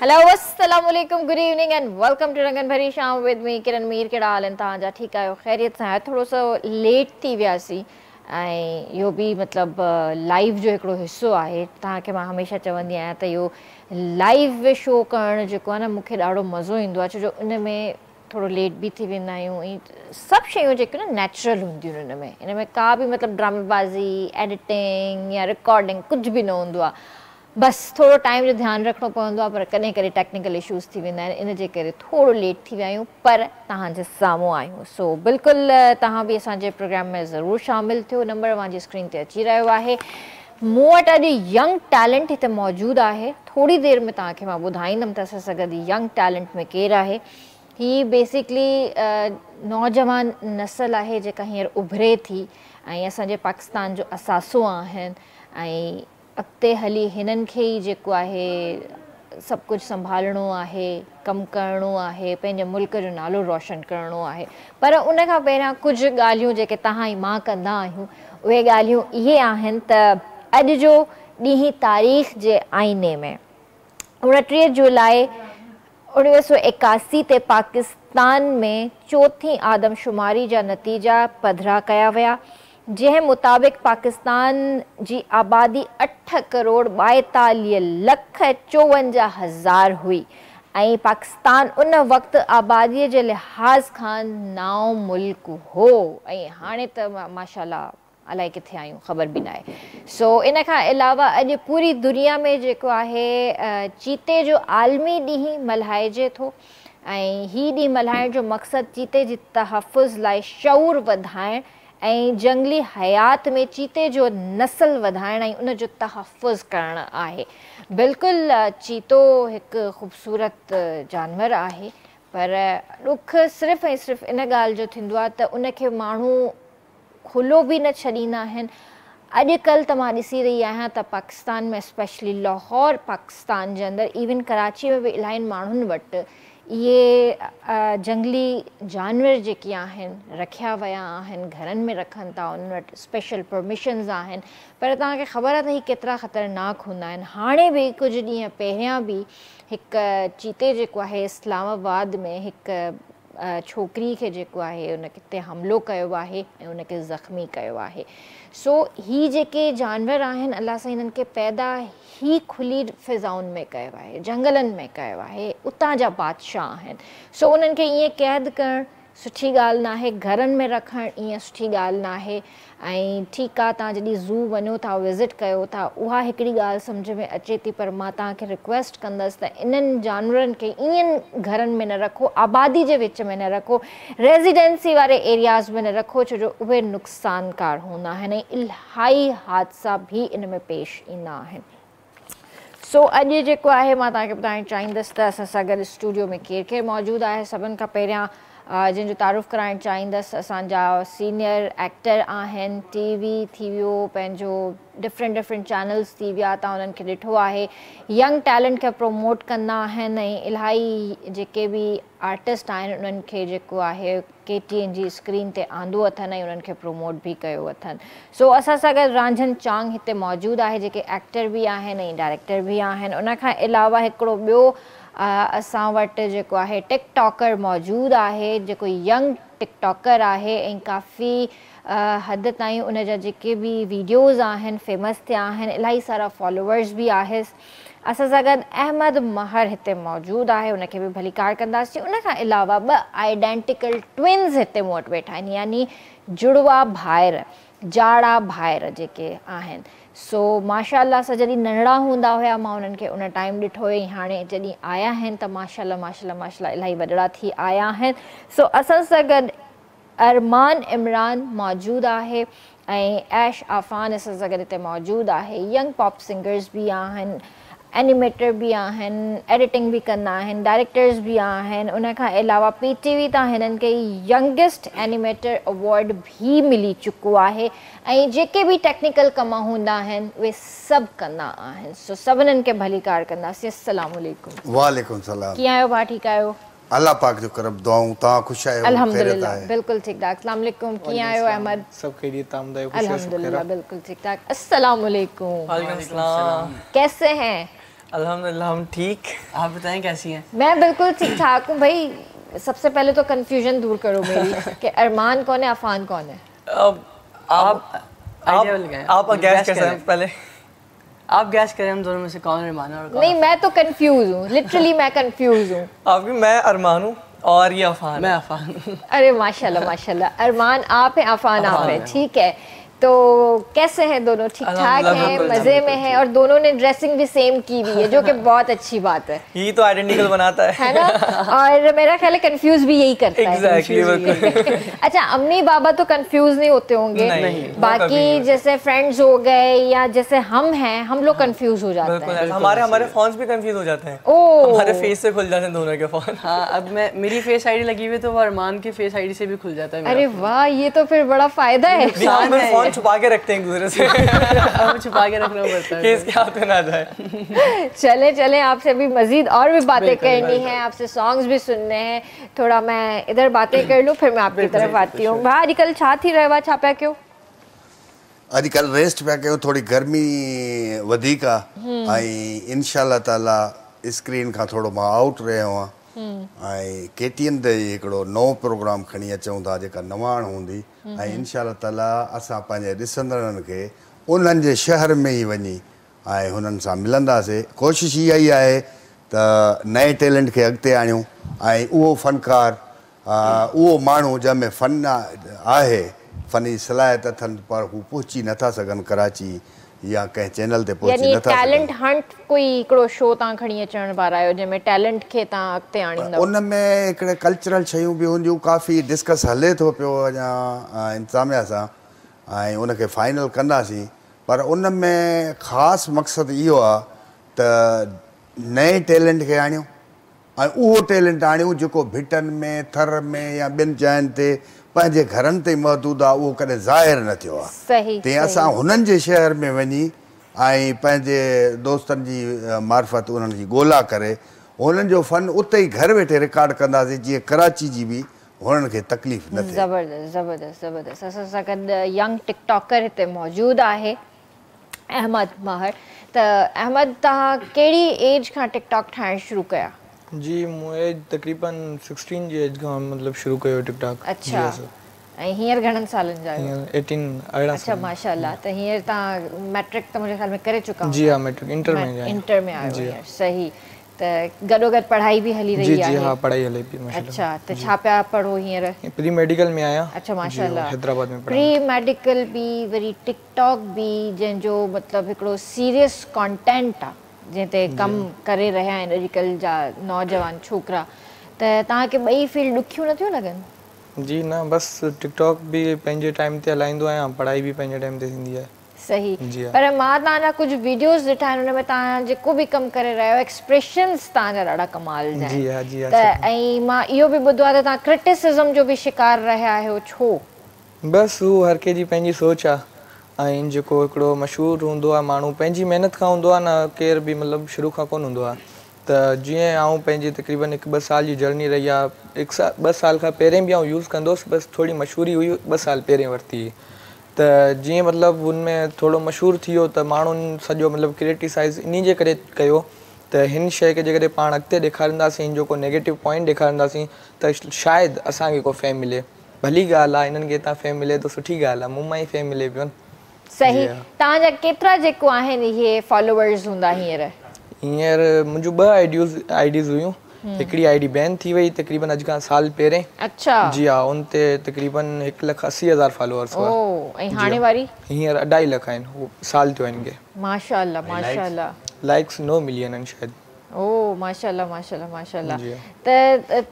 Hello अस्सलाम वालेकुम, good evening and welcome to रंगन भरी शाम विद मी किरण मीर। कहिड़ा हाल आहिनि तव्हांजा? ठीकु आहियो? ख़ैरियत सां? थोरो सो लेट थी वियासीं ऐं इहो बि मतिलबु लाइव जो हिकिड़ो हिसो आहे। तव्हांखे मां हमेशह चवंदी आहियां त इहो लाइव शो करणु जेको आहे न, मूंखे ॾाढो मज़ो ईंदो आहे, छो जो उन में थोरो लेट बि थी वेंदा आहियूं ऐं सभु शयूं जेके न नेचुरल हूंदियूं आहिनि। इन में का बि मतिलबु ड्रामेबाज़ी, एडिटिंग या रिकॉर्डिंग कुझु बि न हूंदो आहे। बसि थोरो टाइम जो ध्यानु रखिणो पवंदो आहे, पर कॾहिं कॾहिं टेक्निकल इशूज़ थी वेंदा आहिनि, इन जे करे थोरो लेट थी विया आहियूं, पर तव्हांजे साम्हूं आहियूं। सो बिल्कुलु तव्हां बि असांजे प्रोग्राम में ज़रूरु शामिलु थियो। नंबर मुंहिंजी स्क्रीन ते अची रहियो आहे। मूं वटि अॼु यंग टैलेंट हिते मौजूदु आहे। थोरी देरि में तव्हांखे मां ॿुधाईंदमि त असां सां गॾु यंग टैलेंट में केरु आहे। ही बेसिकली नौजवान नस्ल आहे जेका हींअर उभरे थी ऐं असांजे पाकिस्तान जो असासो आहिनि ऐं अॻिते हली हिननि खे ई जेको आहे सभु कुझु संभालणो आहे, कमु करिणो आहे, पंहिंजे मुल्क जो नालो रोशन करिणो आहे। पर उन खां पहिरियां कुझु ॻाल्हियूं जेके तव्हां ऐं मां कंदा आहियूं, उहे ॻाल्हियूं इहे आहिनि त अॼु जो ॾींहुं तारीख़ जे आईने में 29 जुलाई 1981 ते पाकिस्तान में चौथी आदमशुमारी जा नतीजा पधिरा कया विया, जंहिं मुताबिक़ पाकिस्तान जी आबादी 8,42,54,000 हुई ऐं पाकिस्तान उन वक़्तु आबादीअ जे लिहाज़ खां नओं मुल्क हो ऐं हाणे त माशाल्लाह अलाए किथे आहियूं ख़बर बि न आहे। सो इन खां अलावा अॼु पूरी दुनिया में जेको आहे चीते जो आलमी ॾींहुं मल्हाइजे थो ऐं हीउ ॾींहुं मल्हाइण जो मक़सदु चीते जी तहफ़ुज़ लाइ शऊर वधाइण ऐं जंगली हयात में चीते जो नस्ल वधाइण ऐं उन जो तहफ़ुज़ करणु आहे। बिल्कुलु चीतो हिकु ख़ूबसूरत जानवर आहे, पर ॾुख सिर्फ़ु ऐं सिर्फ़ु इन ॻाल्हि जो थींदो आहे त उनखे माण्हू खुलो बि न छॾींदा आहिनि। अॼुकल्ह त मां ॾिसी रही आहियां त पाकिस्तान में स्पेशली लाहौर पाकिस्तान जे अंदरि, इवन कराची में बि इलाही माण्हुनि वटि इहे जंगली जानवर जेके आहिनि रखिया विया आहिनि, घरनि में रखनि था, उन्हनि वटि स्पेशल परमिशन्स आहिनि, पर तव्हांखे ख़बर आहे त हीअ केतिरा ख़तरनाक हूंदा आहिनि। हाणे बि कुझु ॾींहं पहिरियां बि हिकु चीते जेको आहे इस्लामाबाद में हिकु छोकिरी खे जेको आहे उन ते हमिलो कयो आहे ऐं उनखे ज़ख़्मी कयो आहे। सो ही जेके जानवर आहिनि, अलाह सां हिननि खे पैदा ही खुली फ़िज़ाउनि में कयो आहे, जंगलनि में कयो आहे, उतां जा बादशाह आहिनि। सो उन्हनि खे ईअं क़ैद करणु सुठी ॻाल्हि न आहे, घरनि में रखणु ईअं सुठी ॻाल्हि न आहे। ऐं ठीकु आहे, तव्हां जॾहिं ज़ू वञो था, विज़िट कयो था, उहा हिकिड़ी ॻाल्हि सम्झ में अचे थी, पर मां तव्हांखे रिक्वेस्ट कंदसि त इन्हनि जानवरनि खे ईअं घरनि में न रखो, आबादी जे विच में न रखो, रेज़िडेंसी वारे एरियाज़ में न रखो, छो जो उहे नुक़सानकार हूंदा आहिनि ऐं इलाही हादसा बि इन में पेश ईंदा आहिनि। सो अॼु जेको आहे मां तव्हांखे ॿुधाइणु चाहींदसि त असां सां गॾु स्टूडियो में केरु केरु मौजूदु आहे। सभिनि खां पहिरियां जंहिंजो तारुफ़ कराइणु चाहींदसि, असांजा सीनियर एक्टर आहिनि। टीवी थी वियो, पंहिंजो डिफरेंट चैनल्स थी विया, तव्हां उन्हनि खे ॾिठो आहे, यंग टैलेंट खे प्रमोट कंदा आहिनि ऐं इलाही जेके बि आर्टिस्ट आहिनि उन्हनि खे जेको आहे KTN जी स्क्रीन ते आंदो अथनि ऐं उन्हनि खे प्रमोट बि कयो अथनि। सो असां सां गॾु रांझन चांग हिते मौजूदु आहे, जेके एक्टर बि आहिनि ऐं डायरेक्टर बि आहिनि। उन खां अलावा हिकिड़ो ॿियो असां वटि जेको आहे टिकटॉकर मौजूदु आहे, जेको यंग टिकटॉकर आहे ऐं काफ़ी हद ताईं उन जा जेके बि वीडियोज़ आहिनि फेमस थिया आहिनि, इलाही सारा फॉलोवर्स बि आहे। असां सां गॾु अहमद महर हिते मौजूदु आहे, उनखे बि भली कार कंदासीं। उन खां अलावा 2 आइडेंटिकल ट्विन्स हिते मूं वटि वेठा आहिनि, यानी जुड़वा भाइर, जाड़ा भाइर जेके आहिनि। सो माशाल्लाह सां जॾहिं नंढड़ा हूंदा हुया मां उन्हनि खे उन टाइम ॾिठो हुई, हाणे जॾहिं आया आहिनि त माशाल्लाह इलाही वॾड़ा थी आया आहिनि। सो असां सां गॾु अरमान इमरान मौजूदु आहे ऐं ऐश आफ़ान असां सां गॾु हिते मौजूदु आहे। यंग पॉप सिंगर्स बि आहिनि, एनिमेटर बि आहिनि, एडिटिंग बि कंदा आहिनि, डायरेक्टर्स बि आहिनि। उन खां अलावा PTV तां हिननि खे यंगेस्ट एनिमेटर अवॉर्ड भी मिली चुको आहे ऐं जेके बि टेक्निकल कम हूंदा आहिनि उहे सभु कंदा आहिनि। सो सभिनीनि खे भली कार कंदासीं। अस्सलाम वालेकुम। वालेकुम सलाम। कीअं आहियो भाउ? ठीकु आहियो? अल्लाह पाक जो करम दुआऊं। तव्हां ख़ुशि आहियो? अल्हम्दुलिल्लाह बिल्कुलु ठीकु ठाक। अस्सलाम वालेकुम। कीअं आहियो अहमद? सब खैरियत, तामदाई खुश अल्हम्दुलिल्लाह बिल्कुल ठीक ठाक। अस्सलाम वालेकुम। वालेकुम सलाम। कैसे हैं? अल्हम्दुलिल्लाह हम ठीक। आप बताएं कैसी हैं? मैं बिल्कुल ठीक ठाक हूँ भाई। सबसे पहले तो कंफ्यूजन दूर करो मेरी कि अरमान कौन है, अफान कौन है? अब आप गैस करें पहले। आप गैस करें हम दोनों में से कौन अरमान है और कौन? नहीं, मैं तो कंफ्यूज हूँ, लिटरली मैं कंफ्यूज हूँ। आपकी मैं अरमान हूँ और ये अफान। मैं अफान। अरे माशाल्लाह माशाल्लाह, अरमान आप है, अफान आप है, ठीक है। तो कैसे हैं दोनों? ठीक ठाक हैं, मजे में हैं, और दोनों ने ड्रेसिंग भी सेम की हुई है, जो कि बहुत अच्छी बात है। ये तो आइडेंटिकल बनाता है ना? और मेरा ख्याल है कंफ्यूज भी यही करता है। एग्जैक्टली। अच्छा, अम्मी बाबा तो कंफ्यूज नहीं होते होंगे? नहीं, बाकी जैसे फ्रेंड्स हो गए या जैसे हम हैं, हम लोग कंफ्यूज हो जाते हैं। हमारे फोन्स भी कंफ्यूज हो जाते हैं। हमारे फेस से खुल जाते हैं दोनों के फोन। हाँ, अब मेरी फेस आईडी लगी हुई है तो वो अरमान की फेस आईडी से भी खुल जाता है। अरे वाह, ये तो फिर बड़ा फायदा है। फोन छुपा के रखते हैं एक दूसरे से। हमें छुपा के रखना पड़ता है कि इसके हाथ में ना जाए। चले चले, आपसे अभी मजीद और भी बातें करनी है, आपसे सॉन्ग्स भी सुनने हैं। थोड़ा मैं इधर बातें कर लूँ, फिर मैं आपकी तरफ आती हूँ। भाई अॼुकल्ह छा थी रहियो आहे, छा पिया कयो? अॼुकल्ह रेस्ट पिया कयूं, थोड़ी गर्मी वधीक आहे ऐं इंशाअल्लाह ताला स्क्रीन खां थोड़ो मां आउट रहियो आहियां ऐं KTN ते हिकिड़ो नओं प्रोग्राम खणी अचूं था, जेका नवाण हूंदी ऐं इंशाअल्लाह ताला असां पंहिंजे ॾिसंदड़नि खे उन्हनि जे शहर में ई वञी ऐं हुननि सां मिलंदासीं। कोशिशि इहा ई आहे त नए टैलेंट खे अॻिते आणियूं ऐं उहो फ़नकार, उहो माण्हू जंहिंमें फ़न आहे, फ़नी सलाहियत अथनि, पर हू पहुची नथा सघनि कराची या कंहिं चैनल ते पहुची यानी नथा सघनि। टैलेंट हंट कोई हिकिड़ो शो तव्हां खणी अचण वारा आहियो जंहिंमें टैलेंट खे तव्हां अॻिते आणींदव? उन में हिकिड़े कल्चरल शयूं बि हूंदियूं, काफ़ी डिस्कस हले थो पियो अञा इंतज़ामिया सां ऐं उनखे फाइनल कंदासीं। पर उन में ख़ासि मक़सदु इहो आहे त नए टैलेंट खे आणियूं ऐं उहो टैलेंट आणियूं जेको भिटनि में, थर में या ॿियनि जायुनि ते पंहिंजे घरनि ते महदूदु आहे, उहो कॾहिं ज़ाहिर न थियो आहे। सही। तीअं असां हुननि जे शहर में वञी ऐं पंहिंजे दोस्तनि जी मार्फत उन्हनि जी ॻोल्हा करे हुननि जो फ़न उते ई घर वेठे रिकॉर्ड कंदासीं, जीअं कराची जी बि हुननि खे तकलीफ़ न थिए। ज़बरदस्त ज़बरदस्त ज़बरदस्त। असां सां गॾु यंग टिकटॉकर हिते मौजूदु आहे अहमद महर। त अहमद, तव्हां कहिड़ी एज खां टिकटॉक ठाहिणु शुरू कया? जी, मुझे तकरीबन 16 जी एज खां मतलब शुरू कयो टिकटॉक। अच्छा, ऐं हींअर घणनि सालनि जा आहियो? 18 अच्छा माशाल्लाह। त हींअर तव्हां मैट्रिक त मुंहिंजे ख़्याल में करे चुका जी हाँ, मैट्रिक इंटर में इंटर में आयो हींअर। सही। त गॾोगॾु पढ़ाई भी हली रही आहे? जी हाँ, पढ़ाई हले पई माशाल्लाह। अच्छा, त छा पिया पढ़ो हींअर? प्री मेडिकल में आया। अच्छा माशाल्लाह, हैदराबाद में प्री मेडिकल भी, वरी टिकटॉक भी, जंहिंजो मतिलबु हिकिड़ो सीरियस कंटेंट आहे जंहिं ते कमु करे रहिया आहिनि अॼुकल्ह जा नौजवान छोकिरा। त तव्हांखे ॿई फील्ड ॾुखियूं नथियूं लॻनि? जी ना, बस टिकटॉक भी पंहिंजे टाइम ते हलाईंदो आहियां, पढ़ाई भी पंहिंजे टाइम ते थींदी आहे। सही। पर मां तव्हांजा कुझु वीडियोस ॾिठा आहिनि, हुन में तव्हां जेको बि कमु करे रहिया आहियो, एक्सप्रेशंस तव्हांजा ॾाढा कमाल जा आहिनि। त ऐं मां इहो बि ॿुधो आहे त तव्हां क्रिटिसिज़म जो बि शिकार रहिया आहियो, छो? बस हू हर कंहिंजी पंहिंजी सोच आहे ऐं जेको हिकिड़ो मशहूरु हूंदो आहे माण्हू पंहिंजी महिनत खां हूंदो आहे न, केर बि मतिलबु शुरू खां कोन हूंदो आहे। त जीअं आउं पंहिंजी तक़रीबन 1-2 साल जी जर्नी रही आहे, 2 साल खां पहिरें बि आउं यूज़ कंदोसि, बसि थोरी मशहूरी हुई 2 साल पहिरें वरिती हुई। त जीअं मतिलबु हुनमें थोरो मशहूरु थी वियो त माण्हुनि सॼो मतिलबु क्रिटिसाइज़ इन जे करे कयो त हिन शइ खे जेकॾहिं पाण अॻिते ॾेखारींदासीं, हिन जो को नेगेटिव पॉइंट ॾेखारींदासीं त शायदि असांखे को फेम मिले। भली ॻाल्हि आहे, हिननि खे हितां फेम मिले त सुठी ॻाल्हि आहे, मूं मां ई फेम मिले पियो न। सही। तव्हांजा केतिरा जेको आहिनि इहे फॉलोवर्स हूंदा हींअर? हींअर मुंहिंजूं 2 आईडीज़ हुयूं। हिकिड़ी आईडी बैन थी वई तक़रीबन अॼु खां साल पहिरें। अच्छा। जी हाँ, उन ते तक़रीबन 1,80,000 फॉलोअर्स हुआ। ऐं हाणे वारी? हींअर 2.5 लख आहिनि, हू साल थियो हिनखे। माशाल्लाह माशाल्लाह। लाइक्स 9 मिलियन आहिनि शायदि। ओ माशाल्लाह माशाल्लाह माशाल्लाह। त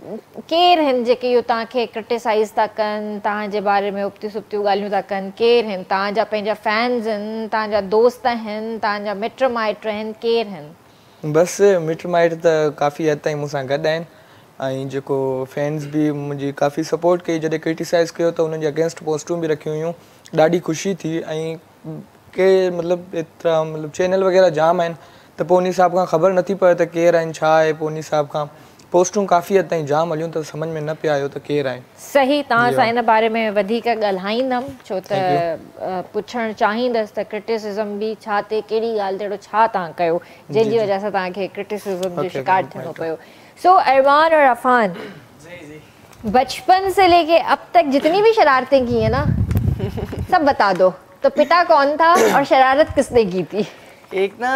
केरु आहिनि जेके इहो तव्हांखे क्रिटिसाइज़ था कनि, तव्हांजे बारे में उबतियूं सुबतियूं ॻाल्हियूं था कनि? केरु आहिनि? तव्हांजा पंहिंजा फैन्स आहिनि, तव्हांजा दोस्त आहिनि, तव्हांजा मिट माइट आहिनि, केरु आहिनि? बसि मिट माइट त काफ़ी हद ताईं मूंसां गॾु आहिनि ऐं जेको फैन्स बि मुंहिंजी काफ़ी सपोर्ट कई। जॾहिं क्रिटिसाइज़ कयो त उन्हनि जे अगेंस्ट पोस्टूं बि रखियूं हुयूं, ॾाढी ख़ुशी थी। ऐं के मतिलबु एतिरा मतिलबु चैनल वग़ैरह जाम आहिनि त पोइ उन हिसाब खां ख़बर नथी पए त केरु आहिनि, छा आहे। पोइ उन हिसाब खां पोस्टूं काफ़ी हद ताईं जाम हलियूं त सम्झ में न पिया आयो त केरु आहे। सही, तव्हां सां इन बारे में वधीक ॻाल्हाईंदमि छो त पुछणु चाहींदसि त क्रिटिसिज़म बि छा ते, कहिड़ी ॻाल्हि ते, छा तव्हां कयो जंहिंजी वजह सां तव्हांखे क्रिटिसिज़म जो शिकार थियणो पियो। सो अरमान और अफान, बचपन से लेके अब तक जितनी भी शरारतें की है ना सब बता दो। तो पिता कौन था और शरारत किसने की थी? एक ना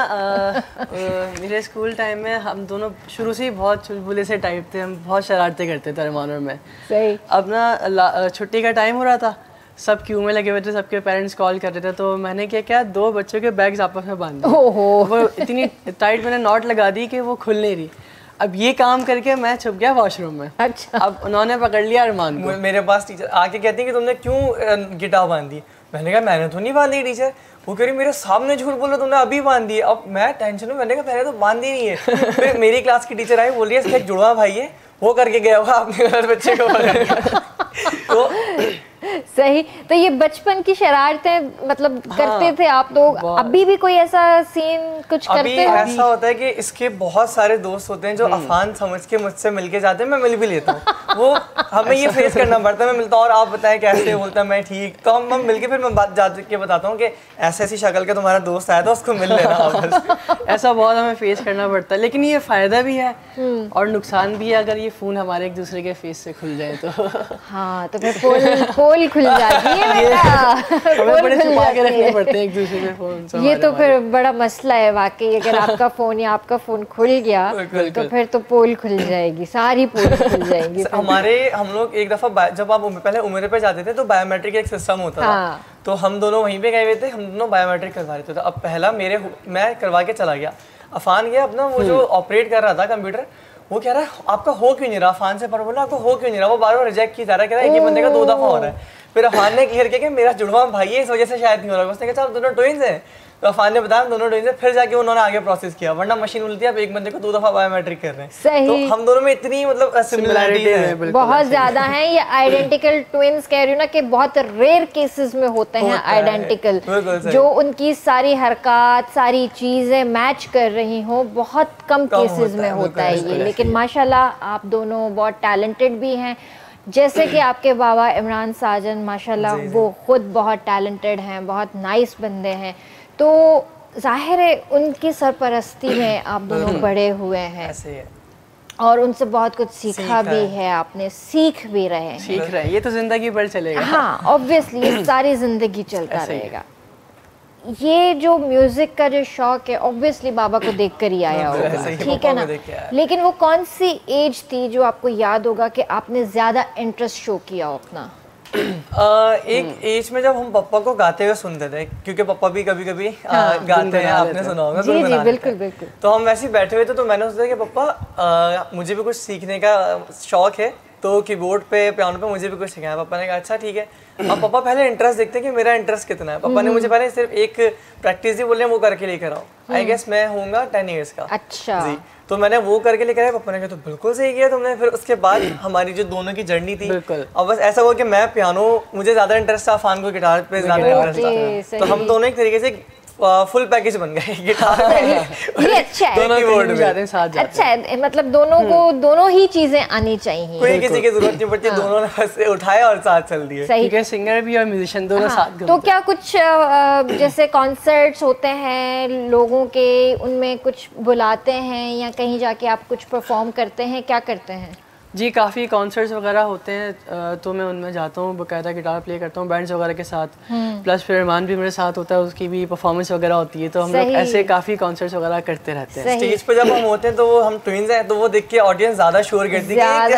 मेरे स्कूल टाइम में हम दोनों शुरू से ही बहुत चुलबुले से टाइप थे, हम बहुत शरारतें करते थे अरमान और मैं। सही। अब ना छुट्टी का टाइम हो रहा था, सब क्यू में लगे हुए थे, सबके पेरेंट्स कॉल कर रहे थे, तो मैंने क्या 2 बच्चों के बैग्स आपस में बांध दिए। वो इतनी टाइट मैंने नॉट लगा दी कि वो खुल नहीं रही। अब ये काम करके मैं छुप गया वॉशरूम में। अच्छा। अब उन्होंने पकड़ लिया अरमान को। मेरे पास टीचर आके कहती है कि तुमने क्यों गिटार बांधी। मैंने कहा मैंने तो नहीं बांधी टीचर। वो कह रही मेरे सामने झूठ बोलो, तुमने अभी बांध दी है। अब मैं टेंशन में, मैंने कहा मैंने तो बांधी नहीं है। फिर मेरी क्लास की टीचर आई, बोल रही है इसका एक जुड़वा भाई है, वो करके गया होगा अपने घर बच्चे को। तो सही। तो ये बचपन की शरारतें मतलब करते थे आप लोग। अभी भी कोई ऐसा सीन कुछ अभी करते हैं? ऐसा होता है कि इसके बहुत सारे दोस्त होते हैं जो अफान समझ के मुझसे मिलके जाते हैं, मैं मिल भी लेता हूँ। वो हमें ये फेस करना पड़ता है, मैं मिलता हूँ और आप बताएं कैसे, बोलता है मैं ठीक। तो हम मिलके फिर मैं बात जा के बताता हूँ कि ऐसी ऐसी शक्ल का तुम्हारा दोस्त आया था, उसको मिल लेना वापस। ऐसा बहुत हमें फेस करना पड़ता है, लेकिन ये फायदा भी है और नुकसान भी है अगर ये फोन हमारे एक दूसरे के फेस से खुल जाए तो। हाँ, तो फिर पोल खुल जाती है बेटा। हमें बड़े छुपा के रखने पड़ते हैं एक दूसरे के फोन। ये तो फिर बड़ा मसला है वाकई। अगर आपका फोन या आपका फोन खुल गया तो फिर तो पोल खुल जाएगी, सारी पोल खुल जाएंगी। हम लोग एक दफा जब आप पहले उम्र पे जाते थे तो बायोमेट्रिक एक सिस्टम होता था, तो हम दोनों वहीं पे गए हुए थे, हम दोनों बायोमेट्रिक करवा रहे थे। तो अब पहला मैं करवा के चला गया, अफान गया अपना, वो जो ऑपरेट कर रहा था कंप्यूटर, वो कह रहा है आपका हो क्यों नहीं रहा। अफान से पर बोला आपको हो क्यों नहीं रहा, वो बार बार रिजेक्ट किया जा रहा है, कह रहा है एक ही बंदे का 2 दफा हो रहा है। फिर अफान ने क्लियर किया कि मेरा जुड़वा भाई है, इस वजह से शायद नहीं हो रहा। उसने कहा दोनों ट्विंस हैं, तो अफान ने बताया दोनों ट्विंस हैं। फिर जाके उन्होंने आगे प्रोसेस किया, वरना मशीन बोलती है आप एक बंदे को 2 दफा बायोमेट्रिक कर रहे हैं। सही। तो हम दोनों में इतनी मतलब सिमिलरिटी है, बहुत ज्यादा है। ये आइडेंटिकल ट्विंस कह रही हूँ ना कि बहुत रेयर केसेस में होते हैं आइडेंटिकल, जो उनकी सारी हरकत सारी चीजें मैच कर रही हो, बहुत कम केसेस में होता है ये। लेकिन माशाल्लाह आप दोनों बहुत टैलेंटेड भी हैं, जैसे कि आपके बाबा इमरान साजन माशाल्लाह वो खुद बहुत टैलेंटेड हैं, बहुत नाइस बंदे हैं। तो जाहिर है उनकी सरपरस्ती में आप दोनों बड़े हुए हैं और उनसे बहुत कुछ सीखा भी है आपने, सीख भी रहे हैं। सीख रहे हैं, ये तो जिंदगी भर चलेगा। हाँ, ऑब्वियसली सारी जिंदगी चलता रहेगा। ये जो म्यूजिक का जो शौक है ऑब्वियसली बाबा को देखकर ही आया होगा, ठीक है ना। लेकिन वो कौन सी एज थी जो आपको याद होगा कि आपने ज्यादा इंटरेस्ट शो किया हो अपना? एक एज में जब हम पापा को गाते हुए सुनते थे, क्योंकि पापा भी कभी कभी गाते हैं, आपने सुना होगा। जी जी बिल्कुल बिल्कुल। तो हम वैसे ही बैठे हुए थे, तो मैंने सोचा कि पापा मुझे भी कुछ सीखने का शौक है, तो कीबोर्ड पे पियानो पे मुझे भी कुछ सिखाया। पापा ने कहा अच्छा ठीक है। अब पापा पहले इंटरेस्ट देखते हैं कि मेरा इंटरेस्ट कितना है। पापा ने मुझे पहले सिर्फ एक प्रैक्टिस ही बोले वो करके लेकर आओ। आई गेस मैं होऊंगा 10 इयर्स का। अच्छा जी, तो मैंने वो करके लेकर आया। पापा ने कहा तो बिल्कुल सही किया तुमने। फिर उसके बाद हमारी जो दोनों की जर्नी थी, अब बस ऐसा हुआ कि मैं पियानो, मुझे ज्यादा इंटरेस्ट था, फान को गिटार पे ज्यादा इंटरेस्ट था, तो हम दोनों एक तरीके से फुल पैकेज बन गए गिटार ये अच्छा है, दोनों कीबोर्ड में जाते हैं साथ जाते हैं। अच्छा है, मतलब दोनों को दोनों ही चीजें आनी चाहिए, कोई किसी की जरूरत नहीं पड़ती, दोनों ने बस उठाया और साथ चल दिए। सही। क्योंकि सिंगर भी और म्यूजिशियन दोनों साथ। तो क्या कुछ जैसे कॉन्सर्ट्स होते हैं लोगों के, उनमें कुछ बुलाते हैं या कहीं जाके आप कुछ परफॉर्म करते हैं, क्या करते हैं? जी काफ़ी कॉन्सर्ट्स वगैरह होते हैं, तो मैं उनमें जाता हूँ, बाकायदा गिटार प्ले करता हूँ बैंड्स वगैरह के साथ। प्लस फिर अरमान भी मेरे साथ होता है, उसकी भी परफॉर्मेंस वगैरह होती है, तो हम लोग ऐसे काफ़ी कॉन्सर्ट्स वगैरह करते रहते हैं। स्टेज पे जब हम होते हैं तो वो हम ट्विंस हैं, तो वो देख के ऑडियंस ज़्यादा शोर करती है,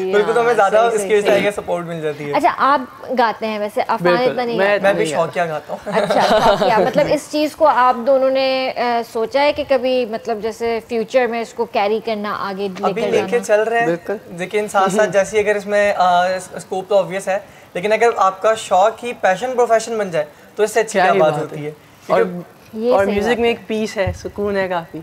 बिल्कुल, तो हमें ज़्यादा इसकी वजह से सपोर्ट मिल जाती है। अच्छा, आप गाते हैं वैसे? अफान इतना नहीं? मैं भी शौकिया गाता हूँ। अच्छा, मतलब इस चीज़ को आप दोनों ने सोचा है कि कभी मतलब जैसे फ्यूचर में इसको कैरी करना, आगे लेके चल रहे हैं, लेकिन साथ साथ जैसे अगर इसमें स्कोप तो ऑब्वियस है, लेकिन अगर आपका शौक ही पैशन प्रोफेशन बन जाए तो इससे अच्छी क्या बात होती है। और म्यूजिक में एक पीस है, सुकून है काफ़ी।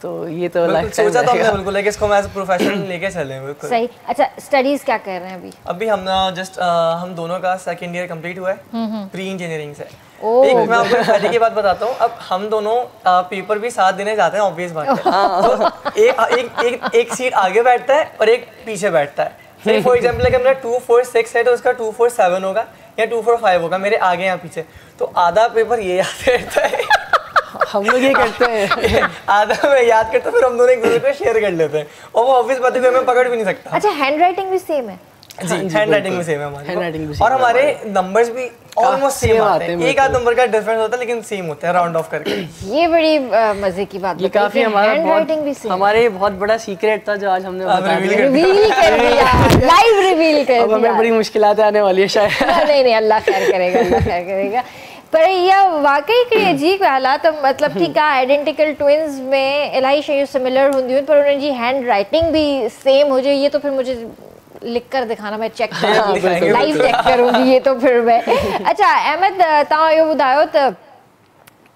तो ये तो बिल्कुल लाइफ टाइम सोचा तो हमने बिल्कुल है कि इसको हम एज प्रोफेशन लेके चले बिल्कुल। सही। अच्छा, स्टडीज क्या कर रहे हैं अभी? अभी हम जस्ट हम दोनों का सेकंड ईयर कंप्लीट हुआ है प्री इंजीनियरिंग से। ओह। एक मैं आपको फायदे की बात बताता हूँ। अब हम दोनों पेपर भी साथ देने जाते हैं, ऑब्वियस बात है। तो एक सीट आगे बैठता है और एक पीछे बैठता है। सही, फॉर एग्जांपल अगर मेरा 246 है तो उसका 247 होगा या 245 होगा, मेरे आगे या पीछे। तो आधा पेपर ये याद रहता है हम लोग ये करते हैं आधा मैं याद करता हूँ, फिर हम दोनों एक दूसरे को शेयर कर लेते हैं और वो ऑब्वियस बात है कि हमें पकड़ भी नहीं सकता। अच्छा, हैंड राइटिंग भी सेम है? जी, हैंड राइटिंग भी सेम है हमारी, हैंडराइटिंग भी और हमारे नंबर्स भी ऑलमोस्ट सेम आते हैं। एक आध नंबर का डिफरेंस होता है लेकिन सेम होता है राउंड ऑफ करके। ये बड़ी मजे की बात ये बताई काफी कि हमारा हैंड राइटिंग भी सेम। हमारे बहुत बड़ा सीक्रेट था जो आज हमने बता दिया। रिवील कर दिया, लाइव रिवील कर अब दिया। हमें बड़ी मुश्किलात आने वाली है शायद। नहीं नहीं, अल्लाह खैर करेगा, अल्लाह खैर करेगा। पर इहा वाकई हिकिड़ी अजीब हालात, मतलब ठीकु आहे आइडेंटिकल ट्विन्स में इलाही शयूं सिमिलर हूंदियूं आहिनि, पर उन्हनि जी हैंड राइटिंग भी सेम हुजे, ये तो फिर मुझे लिख कर दिखाना, मैं चेक करूंगी, लाइव चेक करूंगी ये तो फिर मैं। अच्छा अहमद, तव्हां इहो ॿुधायो त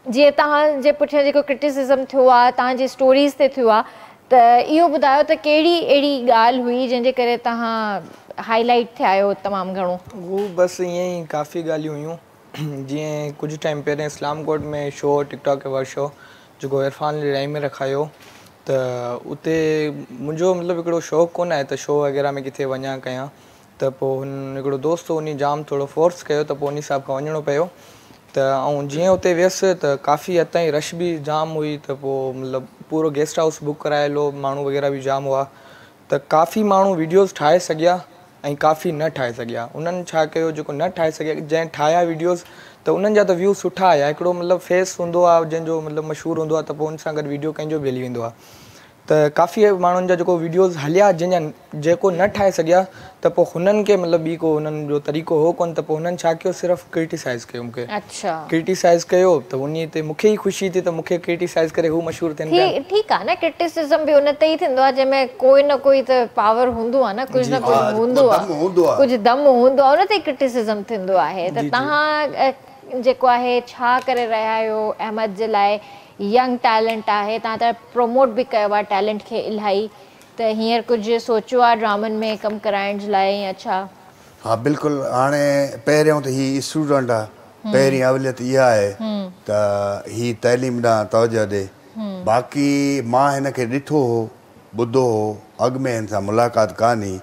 जीअं तव्हांजे पुठियां जेको क्रिटिसिज़म थियो आहे तव्हांजी स्टोरीज़ ते थियो आहे, त इहो ॿुधायो त कहिड़ी अहिड़ी ॻाल्हि हुई जंहिंजे करे तव्हां हाईलाइट थिया आहियो तमामु घणो? वो बस ईअं ई काफ़ी ॻाल्हियूं हुयूं। जीअं कुझु टाइम पहिरियों इस्लाम कोट में शो टिकटॉक अवॉर्ड शो जेको इरफान लिराई में रखायो, त उते मुंहिंजो मतिलबु हिकिड़ो शौक़ु कोन आहे त शो वग़ैरह में किथे वञा कयां, त पोइ हुन हिकिड़ो दोस्त उन जाम थोरो फोर्स कयो त पोइ उन हिसाब खां वञिणो पियो। त ऐं जीअं उते वियसि त काफ़ी हद ताईं रश बि जाम हुई, त पोइ मतिलबु पूरो गेस्ट हाउस बुक करायलो, माण्हू वग़ैरह बि जाम हुआ, त काफ़ी माण्हू वीडियोज़ ठाहे सघिया ऐं काफ़ी न ठाहे सघिया। उन्हनि छा कयो, जेको न ठाहे सघिया, जंहिं ठाहिया वीडियोज़ त उन्हनि जा त व्यू सुठा आया। हिकिड़ो मतिलबु फेस हूंदो आहे जंहिंजो मतिलबु मशहूरु हूंदो आहे, त पोइ हुन सां गॾु वीडियो कंहिंजो बि हली वेंदो आहे। त काफ़ी माण्हुनि जा जेको वीडियोज़ हलिया, जंहिंजा जेको न ठाहे सघिया, त पोइ हुननि खे मतिलबु ॿी को हुननि जो तरीक़ो हो कोन, त पोइ हुननि छा कयो, सिर्फ़ु क्रिटिसाइज़ कयो मूंखे। अच्छा, क्रिटिसाइज़ कयो त उन ते मूंखे ई ख़ुशी थी त मूंखे क्रिटिसाइज़ करे हू मशहूरु थियनि पिया। ठीकु आहे न, क्रिटिसिज़म बि उन ते ई थींदो आहे जंहिंमें कोई न कोई त पावर हूंदो आहे न, कुझु न कुझु हूंदो आहे, कुझु दम हूंदो आहे, उन ते क्रिटिसिज़म थींदो आहे। त तव्हां जेको आहे छा करे रहिया आहियो अहमद जे लाइ? यंग टैलेंट आहे, तव्हां त प्रमोट बि कयो आहे टैलेंट खे इलाही, त हींअर कुझु सोचियो आहे ड्रामनि में कमु कराइण जे लाइ या छा? हाँ बिल्कुलु। हाणे पहिरियों त हीअ स्टूडेंट आहे, पहिरीं अवलियत इहा आहे त हीअ तइलीम ॾांहुं तवजो ॾे। बाक़ी मां हिन खे ॾिठो हो, ॿुधो हो, अॻु में हिन सां मुलाक़ात कान्ही।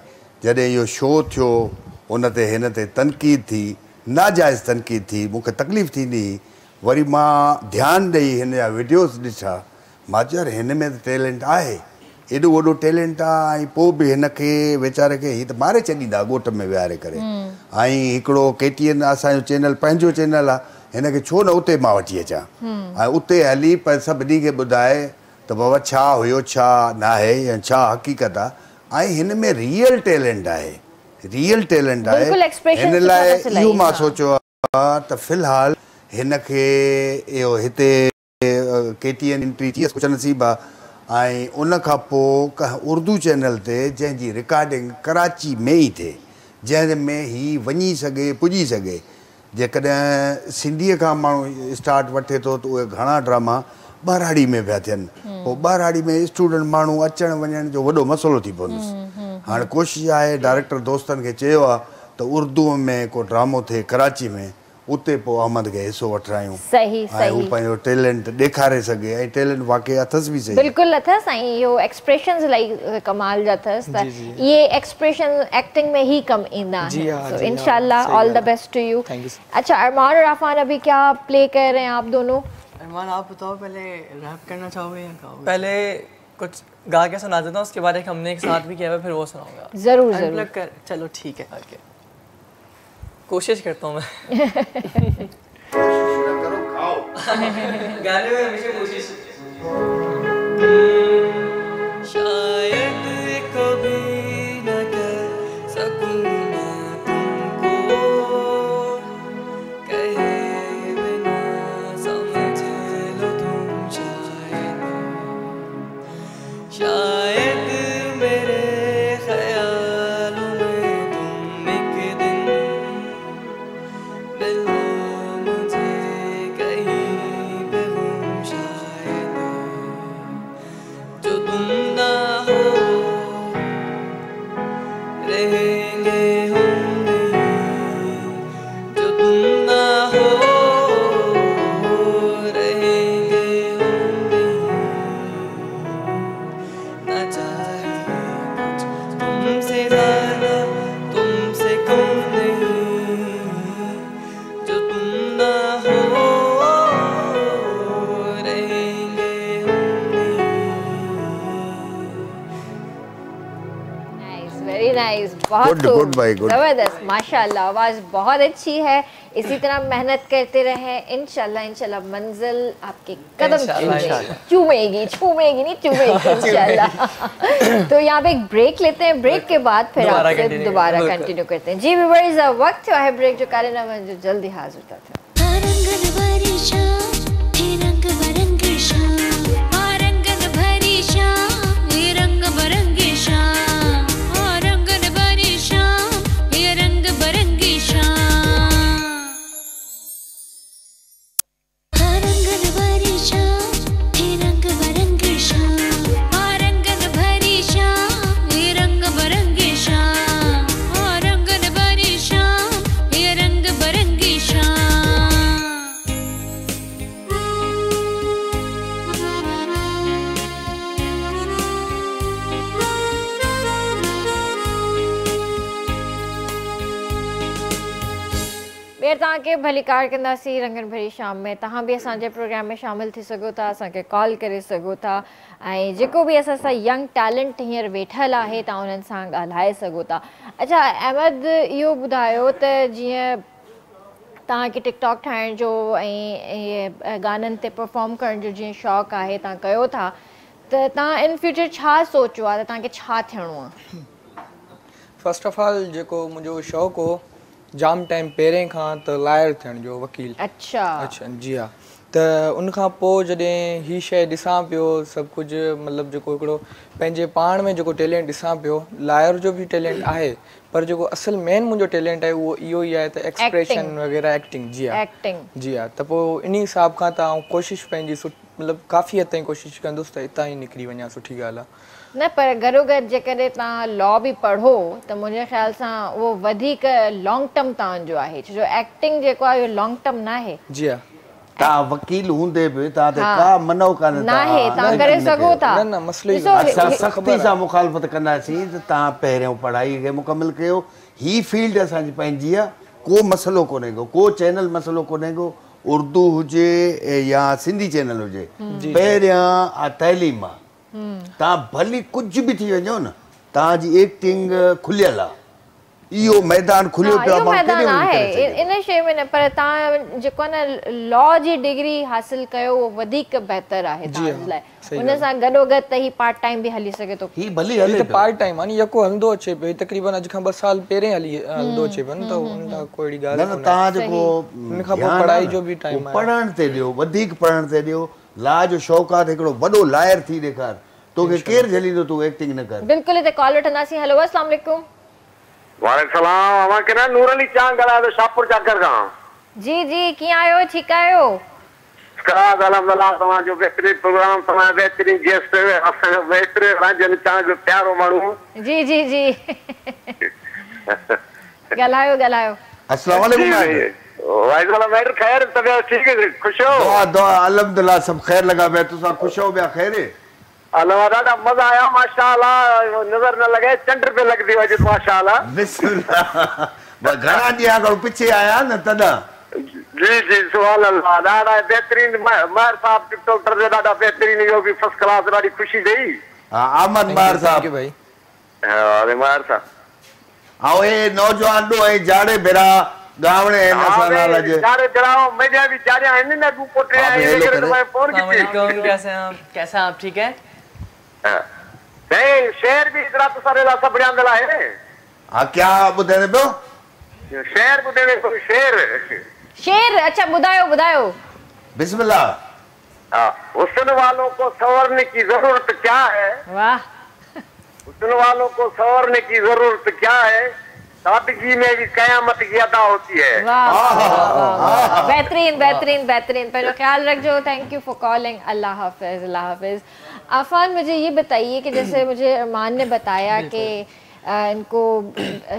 जॾहिं इहो शो थियो उन ते हिन ते तनक़ीद थी, नाजाइज़ तनक़ीद थी, मूंखे तकलीफ़ थींदी। वरी मां ध्यानु ॾेई हिन जा वीडियोज़ ॾिठा, मां चयो यार हिन में त टैलेंट आहे, एॾो वॾो टैलेंट आहे, ऐं पोइ बि हिन खे वीचारे खे हीअ त मारे छॾींदा ॻोठ में विहारे करे। ऐं हिकिड़ो KTN असांजो चैनल, पंहिंजो चैनल आहे, हिन खे छो न उते मां वठी अचां ऐं उते हली पर सभिनी खे ॿुधाए त बाबा छा हुयो, छा न आहे या छा हक़ीक़त आहे। ऐं हिन में रियल टैलेंट आहे, रियल टैलेंट आहे। हिन लाइ इहो मां सोचियो आहे त फ़िलहालु हिन खे इहो हिते KTN एंट्री थी कुझु नसीब आहे, ऐं उन खां पोइ कंहिं उर्दू चैनल ते जंहिंजी रिकॉर्डिंग कराची में ई थिए, जंहिंमें हीअ वञी सघे, पुॼी सघे। जेकॾहिं सिंधीअ खां माण्हू स्टार्ट वठे थो त उहे घणा ड्रामा ॿारहाड़ी में पिया थियनि, पोइ ॿारहाड़ी में स्टूडेंट माण्हू अचणु वञण जो वॾो मसइलो थी पवंदुसि। हाणे कोशिशि आहे, डायरेक्टर दोस्तनि खे चयो आहे त उर्दूअ में को ड्रामो थिए कराची में, उते पोइ अहमद खे हिसो वठायूं ऐं हू पंहिंजो टैलेंट ॾेखारे सघे। ऐं टैलेंट वाक़ई अथसि बि सही, बिल्कुलु अथसि। ऐं इहो एक्सप्रेशंस इलाही कमाल जा अथसि, त इहे एक्सप्रेशन एक्टिंग में ही कम ईंदा आहिनि। इंशाल्लाह all the best to you. अच्छा अरमान और अफान अभी क्या प्ले कर रहे हैं आप दोनों? अरमान आप बताओ, पहले रैप करना चाहोगे या गाओगे? पहले कुछ गा के सुना देता हूँ, उसके बाद एक हमने एक साथ भी किया है, फिर वो सुनाऊंगा। जरूर जरूर। चलो ठीक है, ओके कोशिश करता हूँ मैं। गाने में हमेशा कोशिश। शायद कभी न कह सकूं मैं तुमको, कहे बिना समझ लो तुम शायद मेरे ख्यालों में तुम एक दिन मिलो मुझे कहीं पे गुम शायद। बहुत गुड भाई, गुड। जबरदस्त, माशाल्लाह, आवाज बहुत अच्छी है। इसी तरह मेहनत करते रहें, इंशाल्लाह मंजिल आपके कदम चूमेगी नहीं चूमेगी इंशाल्लाह। तो यहाँ पे एक ब्रेक लेते हैं, ब्रेक के बाद फिर आपसे दोबारा कंटिन्यू करते हैं। जी व्यूअर्स, वक्त है ब्रेक जो कारिना जो जल्दी हाजिर होता है। तव्हांखे भली कार कंदासीं रंगन भरी शाम में। तव्हां बि असांजे प्रोग्राम में शामिल थी सघो था, असांखे कॉल करे सघो था ऐं जेको बि असां सां यंग टैलेंट हींअर वेठल आहे तव्हां उन्हनि सां ॻाल्हाए सघो था। अच्छा अहमद, इहो ॿुधायो त जीअं तव्हांखे टिकटॉक ठाहिण जो ऐं गाननि ते परफॉर्म करण जो जीअं शौक़ु आहे, तव्हां कयो था, त तव्हां इन फ्यूचर छा सोचियो आहे त तव्हांखे छा थियणो आहे? फर्स्ट ऑफ ऑल जेको मुंहिंजो शौक़ु हो जाम टाइम पहिरें खां त लायर थियण जो, वकील। अच्छा जी हा। त उनखां पोइ जॾहिं हीअ शइ ॾिसां पियो सभु कुझु, मतिलबु जेको हिकिड़ो पंहिंजे पाण में जेको टैलेंट ॾिसां पियो, लायर जो बि टैलेंट आहे, पर जेको असल मेन मुंहिंजो टैलेंट आहे उहो इहो ई आहे त एक्सप्रेशन वग़ैरह, एक्टिंग। जी हा, जी हा। त पोइ इन हिसाब खां त आउं कोशिशि पंहिंजी मतिलबु काफ़ी हद ताईं कोशिशि कंदुसि त हितां ई निकिरी वञा, सुठी ॻाल्हि आहे। न पर गॾो गॾु जेकॾहिं तव्हां लॉ बि पढ़ो त मुंहिंजे ख़्याल सां उहो वधीक लॉन्ग टर्म तव्हांजो आहे, छो जो एक्टिंग जेको आहे इहो लॉन्ग टर्म न आहे। जी हा। तव्हां वकील हूंदे बि तव्हां ते का मनो कान्हे, तव्हां करे सघो था। न मसइलो ई असां सख़्ती सां मुखालफ़त कंदासीं त तव्हां पहिरियों पढ़ाई खे मुकमिल कयो। ही फील्ड असांजी पंहिंजी आहे, को मसइलो कोन्हे को चैनल मसइलो कोन्हे को, उर्दू हुजे या सिंधी चैनल हुजे, पहिरियां तइलीम आहे। तव्हां भली कुझु बि थी वञो न, तव्हांजी एक्टिंग खुलियल आहे, इहो मैदान खुलियो पियो आहे इन शइ में। न पर तव्हां जेको आहे न लॉ जी डिग्री हासिल कयो उहो वधीक बहितर आहे तव्हां लाइ। उन सां गॾो गॾु त ही पार्ट टाइम बि हली सघे थो। ही भली हले त पार्ट टाइम आहे, यको हलंदो अचे पियो, तक़रीबन अॼु खां 2 साल पहिरें हलंदो अचे पियो न, त उन खां कोई अहिड़ी ॻाल्हि न। तव्हां जेको उन खां पोइ पढ़ाई जो बि टाइम आहे, पढ़ण ते ॾियो, वधीक पढ़ण ते ॾियो। ला जो शौक़ु आहे त हिकिड़ो वॾो लायर थी ॾेखार, तोखे केरु झलींदो तूं एक्टिंग न कर। बिल्कुलु, हिते कॉल वठंदासीं। हेलो, अस्सलाम वालेकुम। वालेकुम सलाम। अवां केना नूर अली चांग ॻाल्हायो थो शाहपुर चाकर खां। जी जी, कीअं आहियो? ठीकु आहियो? ख़राब अल्हम्दुलिल्लाह। तव्हांजो बहितरीन प्रोग्राम, तव्हां बहितरीन गेस्ट, असांजो बहितरीन राजन चांग जो प्यारो माण्हू। जी जी जी ॻाल्हायो। अस्सलाम वालेकुम। वालेकुम मैटर, खैर तबियत ठीक है? खुश हो? दुआ अल्हम्दुलिल्लाह, सब खैर लगा। मैं तुसा खुश हो? बिया खैर है? अल्लाह ॾाढा मज़ा आया माशाअल्लाह, नज़र न लगे चंड पे लगदी वजे माशाअल्लाह। बिस्मिल्लाह। घणा ॾींहं खां पिछे आया न तॾा। जी जी सुभान अल्लाह। ॾाढा बहितरीन महर साहब टिकटॉकर जो ॾाढा बहितरीन, इहो बि फर्स्ट क्लास, ॾाढी खुशी ॾेई। हां, अहमद महर साहब भाई। अरे महर साहब। आओ ए नौजवान दो ए जाड़े बेरा गावणे है नसाना लजे। जाड़े बेरा मेजा भी जाड़े है न दू पोटे है, लेकिन मैं फोन की। वालेकुम, कैसे हैं आप? ठीक है? नहीं, शेर भी इधर तो सारे लासा बढ़िया दला है। हां, क्या बुधाने पियो? शेर बुधाने को शेर। अच्छा बुधायो। बिस्मिल्लाह। हुस्न वालों को संवरने की जरूरत क्या है? वाह। हुस्न वालों को संवरने की जरूरत क्या है? सादगी में भी कयामत की अदा होती है। बेहतरीन। पर ख्याल रखो। Thank you for calling. अल्लाह हाफिज। आफान, मुझे ये बताइए कि जैसे मुझे अरमान ने बताया कि इनको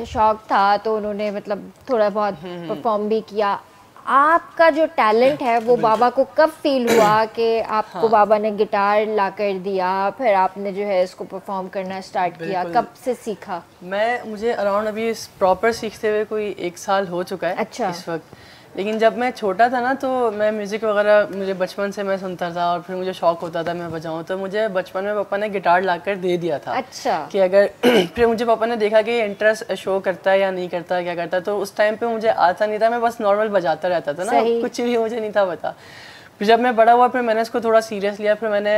शौक था तो उन्होंने मतलब थोड़ा बहुत परफॉर्म भी किया। आपका जो टैलेंट है वो बाबा को कब फील हुआ कि आपको बाबा ने गिटार ला कर दिया, फिर आपने जो है इसको परफॉर्म करना स्टार्ट किया? कब से सीखा? मुझे अराउंड अभी प्रॉपर सीखते हुए कोई 1 साल हो चुका है। अच्छा। इस वक्त, लेकिन जब मैं छोटा था ना तो मैं म्यूज़िक वगैरह मुझे बचपन से मैं सुनता था और फिर मुझे शौक होता था मैं बजाऊँ, तो मुझे बचपन में पापा ने गिटार लाकर दे दिया था। अच्छा। कि अगर फिर मुझे पापा ने देखा कि इंटरेस्ट शो करता है या नहीं करता, क्या करता, तो उस टाइम पे मुझे आता नहीं था, मैं बस नॉर्मल बजाता रहता था ना, कुछ भी मुझे नहीं था पता। फिर जब मैं बड़ा हुआ फिर मैंने इसको थोड़ा सीरियस लिया, फिर मैंने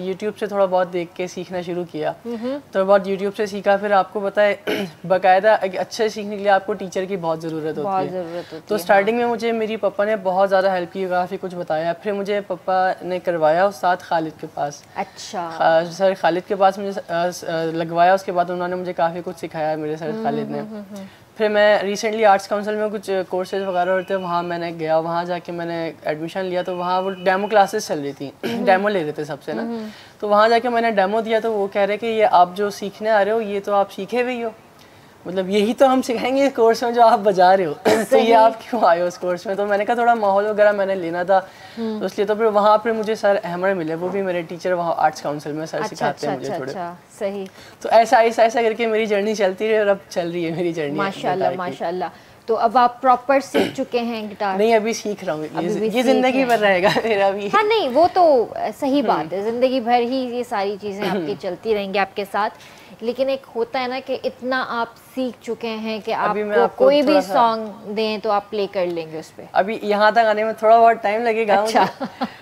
यूट्यूब से थोड़ा बहुत देख के सीखना शुरू किया। तो बहुत यूट्यूब से सीखा। फिर आपको पता है बाकायदा अच्छे सीखने के लिए आपको टीचर की बहुत ज़रूरत होती है। तो स्टार्टिंग में मुझे मेरी पापा ने बहुत ज़्यादा हेल्प की, काफ़ी कुछ बताया। फिर मुझे पापा ने करवाया उस्ताद खालिद के पास। अच्छा। सर खालिद के पास मुझे लगवाया, उसके बाद उन्होंने मुझे काफ़ी कुछ सिखाया मेरे सर खालिद ने। फिर मैं रिसेंटली आर्ट्स काउंसिल में कुछ कोर्सेज वगैरह होते हैं, वहाँ मैंने गया, वहाँ जाके मैंने एडमिशन लिया। तो वहाँ वो डेमो क्लासेस चल रही थी, डेमो ले रहे थे सबसे ना। तो वहाँ जाके मैंने डेमो दिया, तो वो कह रहे कि ये आप जो सीखने आ रहे हो ये तो आप सीखे हुए हो, मतलब यही तो हम सिखाएंगे कोर्स में जो आप बजा रहे हो तो ये आप क्यों आए हो उस कोर्स में। तो मैंने कहा थोड़ा माहौल वगैरह मैंने लेना था, तो इसलिए। तो फिर वहाँ पे मुझे सर अहमद मिले, वो भी मेरे टीचर वहाँ आर्ट्स काउंसिल में सर सिखाते हैं मुझे थोड़े। सही। तो ऐसा ऐसा करके मेरी जर्नी चलती रही और अब चल रही है मेरी जर्नी। माशाल्लाह माशाल्लाह। तो अब आप प्रॉपर सीख चुके हैं गिटार? नहीं, अभी सीख रहा हूँ, ये जिंदगी भर रहेगा मेरा भी। हाँ नहीं, वो तो सही बात है, जिंदगी भर ही ये सारी चीज़ें आपकी चलती रहेंगी आपके साथ। लेकिन एक होता है ना कि इतना आप सीख चुके हैं कि आपको कोई भी सॉन्ग दें तो आप प्ले कर लेंगे उस पे। अभी यहाँ तक आने में थोड़ा बहुत टाइम लगेगा। अच्छा।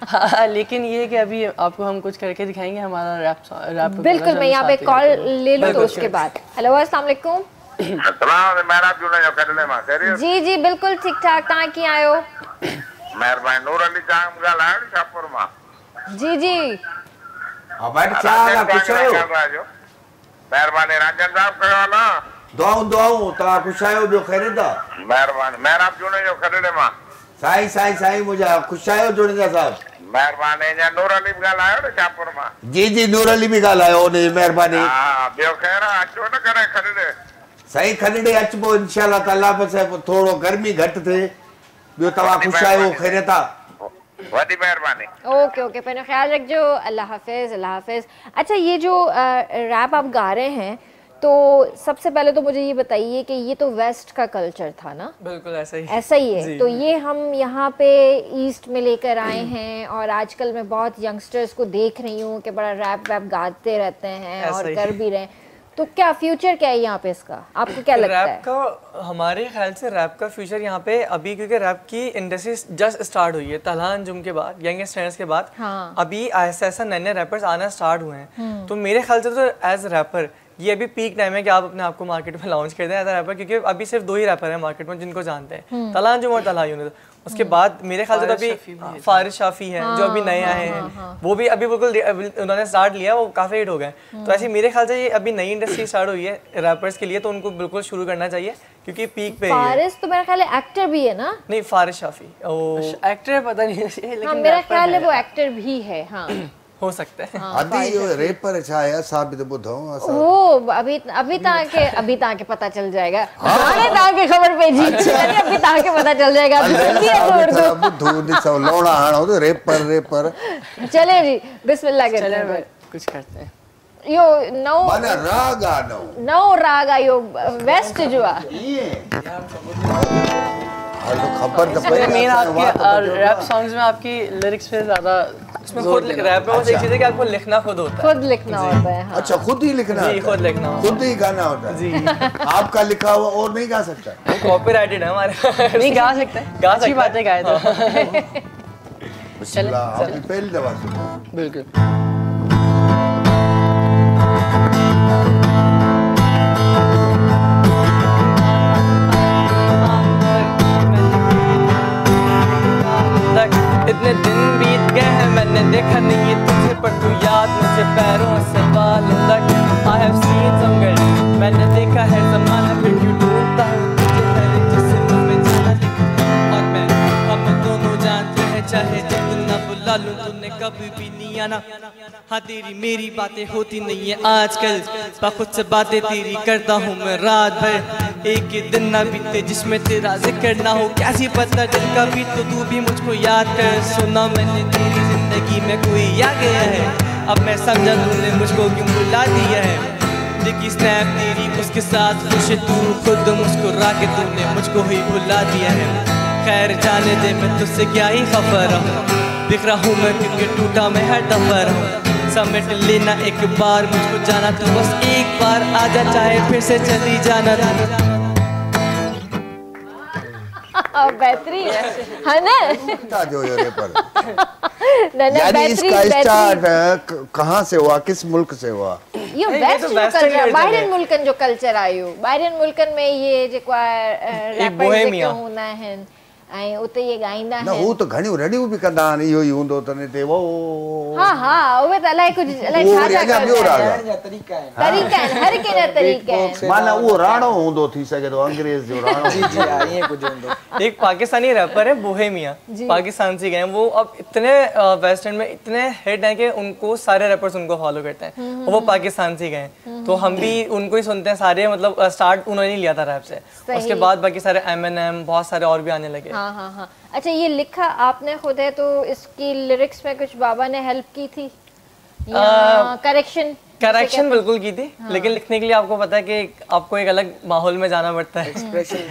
हाँ, लेकिन ये कि अभी आपको हम कुछ करके दिखाएंगे हमारा रैप। बिल्कुल, मैं यहाँ पे कॉल ले लूँ तो उसके बाद। हेलो अस्सलाम वालेकुम। जी जी बिल्कुल ठीक ठाक, तव्हां कीअं आहियो? महिरबानी। नूर अली जाम ॻाल्हायो शाहपुर मां। जी जी। महिरबानी। राजन साहब कयो ना? दुआऊं दुआऊं, तव्हां ख़ुशि आहियो? ॿियो ख़ैरियत आहे? महिरबानी। महिराब जुड़े जो खड़े मां। साईं साईं साईं मुंहिंजा ख़ुशि आहियो जुड़ेजा साहब? महिरबानी। नूर अली बि ॻाल्हायो न शाहपुर मां? जी जी नूर अली बि ॻाल्हायो, उन महिरबानी। हा, ॿियो ख़ैर अचो न करे खड़े। साईं खॾड़े अचिबो इंशाअल्लाह ताला, बस थोरो गर्मी घटि थिए। ॿियो तव्हां ख़ुशि आहियो, ख़ैरियत आहे? वॾी महिरबानी। ओके ओके, पंहिंजो ख्याल रखिजो। अल्लाह हाफिज़, अल्लाह हाफिज़। अच्छा, ये जो रैप आप गा रहे हैं, तो सबसे पहले तो मुझे ये बताइए कि ये तो वेस्ट का कल्चर था ना? बिल्कुल ऐसा ही है। तो ये हम यहाँ पे ईस्ट में लेकर आए हैं और आजकल मैं बहुत यंगस्टर्स को देख रही हूँ कि बड़ा रैप वैप गाते रहते हैं और कर भी रहे हैं। तो क्या फ्यूचर क्या है यहाँ पे इसका, आपको क्या लगता है? रैप का हमारे ख्याल से रैप का फ्यूचर यहाँ पे अभी, क्योंकि रैप की इंडस्ट्री जस्ट स्टार्ट हुई है तलहा अंजुम के बाद, यंग स्टैंडर्ड्स के बाद। हाँ। अभी ऐसा ऐसा नए नए रैपर्स आना स्टार्ट हुए हैं। तो मेरे ख्याल से तो एज रैपर ये अभी पीक टाइम है कि आप अपने आप को मार्केट में लॉन्च कर दें एज रैपर, क्योंकि अभी सिर्फ 2 ही रैपर हैं मार्केट में जिनको जानते हैं, तलहा अंजुम और तलहा यूनुस। उसके बाद मेरे ख्याल से तो अभी फारिश शाफी हैं जो अभी नए आए हैं, वो भी अभी बिल्कुल उन्होंने स्टार्ट लिया, वो काफ़ी हिट हो गए। तो ऐसे मेरे ख्याल से ये अभी नई इंडस्ट्री स्टार्ट हुई है रैपर्स के लिए, तो उनको बिल्कुल शुरू करना चाहिए क्योंकि पीक पे फारिश तो मेरा ख्याल है एक्टर भी है ना? नहीं, फारिश शाफी एक्टर पता नहीं, लेकिन मेरा ख्याल है वो एक्टर भी है। हाँ, हो सकता है। आदि रेपर छा है असां भी तो ॿुधो असां वो अभी ताके पता चल जाएगा। हाणे ताके खबर पेजी, अभी ताके पता चल जाएगा। ॿुधो ॾिसो लोड़ा हाणो तो रेपर। चले जी, बिस्मिल्लाह करते हैं, कुछ करते हैं। यो नौ माने राग आ नौ राग आयो वेस्ट जो आ ये तो खबर तो पहले मेन आपके रैप सॉन्ग्स में आपकी लिरिक्स पे ज्यादा इसमें खुद रैप में एक चीज है कि आपको लिखना खुद होता है। खुद लिखना होता है। हाँ। अच्छा, खुद ही लिखना जी, खुद लिखना होता है, खुद ही गाना होता है जी। आपका लिखा हुआ और नहीं गा सकता? कॉपीराइटेड है हमारे। नहीं गा सकते, गा अच्छी बात है, गाए तो। बिस्मिल्लाह, आपने पहली दफा सुना? बिल्कुल। इतने दिन बीत गए हैं मैंने देखा नहीं है तुझे, पर तू याद मुझे पैरों से बालों तक। I have seen some girls, मैंने देखा है ज़माना, फिर क्यों ढूंढता हूँ तुझे हर जिस्म में जाना लिखा। और मैं हम दोनों जानते हैं चाहे जितना बुला लूँ तूने कभी भी नहीं आना। हाँ, तेरी मेरी बातें होती नहीं है आजकल, खुद से बातें तेरी करता हूँ मैं रात भर। एक दिन ना बीते जिसमें तेरा जिक्र ना हो, कैसी पता दिल का भी तो तू भी मुझको याद कर। सुना मैंने तेरी जिंदगी में कोई आ गया है, अब मैं समझा तूने मुझको क्यों भुला दिया है। देखी स्नैप तेरी उसके साथ खुश तू खुद मुस्कुरा के तूने मुझको ही भुला दिया है। खैर जाने दे मैं तुझसे क्या ही खबर हूँ, बिखरा हूँ मैं क्योंकि टूटा मैं हर दफर हूँ। समेट लेना एक बार मुझको जाना तू, बस एक बार आजा चाहे फिर से चली जाना। बेहतरीन है ना? जो ये पर यानी इसका स्टार्ट कहाँ से हुआ, किस मुल्क से हुआ? ये वेस्ट जो कल्चर, बाहरन मुल्कन जो कल्चर आयो, बाहरन मुल्कन में ये जेको रैपर्स जेके हूंदा आहिनि ऐं उते ये गाईंदा आहिनि। न हू त घणियूं रड़ियूं बि कंदा आहिनि, इहो ई हूंदो तने ते वो। हाँ हाँ उहे त अलाए कुछ अलाए छा छा तरीक़ा आहिनि, हर के तरीक़ा आहिनि। माना वो राणो हूंदो थी सके तो, अंग्रेज जो राणो। जी जी ईअं कुझु हूंदो। एक पाकिस्तानी रैपर है बोहेमिया, पाकिस्तान से गए वो, अब इतने वेस्ट एंड में इतने हिट हैं कि उनको सारे रैपर्स उनको फॉलो करते हैं, और वो पाकिस्तान से गए। तो हम भी उनको ही सुनते हैं सारे, मतलब स्टार्ट उन्होंने लिया था रैप से, उसके बाद बाकी सारे एमएनएम बहुत सारे और भी आने लगे। हाँ। अच्छा ये लिखा आपने खुद है तो इसकी लिरिक्स में कुछ बाबा ने हेल्प की थी या करेक्शन बिल्कुल की थी। लेकिन लिखने के लिए आपको पता है कि आपको एक अलग माहौल में जाना पड़ता है।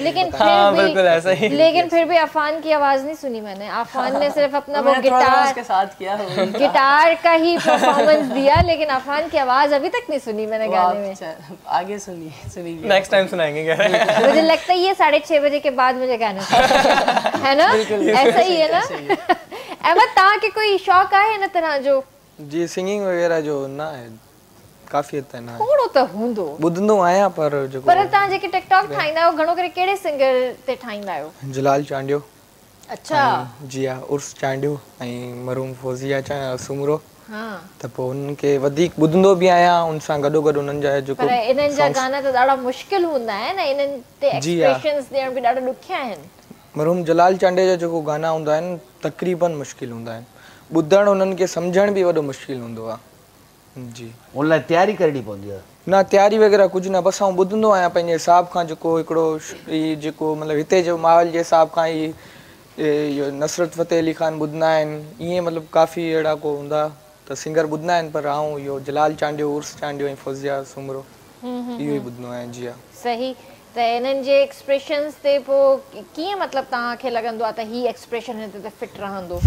लेकिन हाँ बिल्कुल ऐसा ही। लेकिन फिर भी अफान की आवाज नहीं सुनी मैंने। अफान ने सिर्फ अपना वो गिटार के साथ किया गिटार का ही परफॉर्मेंस दिया, लेकिन अफान की आवाज अभी तक नहीं सुनी मैंने गाने में। आगे सुनिए नेक्स्ट टाइम सुनाएंगे। मुझे लगता है ये 6:30 बजे के बाद मुझे गाना है ना, ऐसा ही है ना? अहमद ता के कोई शौक है ना तरह जो? जी सिंगिंग वगैरह जो ना है काफी हद ताईं ना थोड़ो त हूंदो, ॿुधंदो आहियां पर जेको पर तव्हां जेके टिकटॉक ठाहींदा आहियो घणो करे कहिड़े सिंगर ते ठाहींदा आहियो? जलाल चांडियो। अच्छा जी हा, उर्स चांडियो ऐं मरूम फौजिया सुमरो। हाँ त पोइ उनखे वधीक ॿुधंदो बि आहियां, उन सां गॾोगॾु उन्हनि जा जेको पर इन्हनि जा गाना त ॾाढा मुश्किल हूंदा आहिनि, इन्हनि ते एक्सप्रेशंस ॾियण बि ॾाढा ॾुखिया आहिनि। मरूम जलाल चांडियो जा जेको गाना हूंदा आहिनि तक़रीबन मुश्किल हूंदा आहिनि, ॿुधणु उन्हनि खे सम्झण बि वॾो मुश्किल हूंदो आहे। जी उन लाइ तयारी करणी पवंदी आहे? न तयारी वग़ैरह कुझु न, बसि आउं ॿुधंदो आहियां पंहिंजे हिसाब खां, जेको हिकिड़ो जेको मतिलबु हिते जो माहौल जे हिसाब खां ई इहो नुसरत फ़तेह अली ख़ान ॿुधंदा आहिनि, ईअं मतिलबु काफ़ी अहिड़ा को हूंदा त सिंगर ॿुधंदा आहिनि, पर आउं इहो जलाल चांडियो, उर्स चांडियो ऐं फौजिया सुमरो इहो ई ॿुधंदो आहियां। जी हा सही। त इन्हनि जे एक्सप्रेशंस ते पोइ कीअं मतिलबु तव्हांखे लॻंदो आहे त हीउ एक्सप्रेशन हिन ते फिट रहंदो?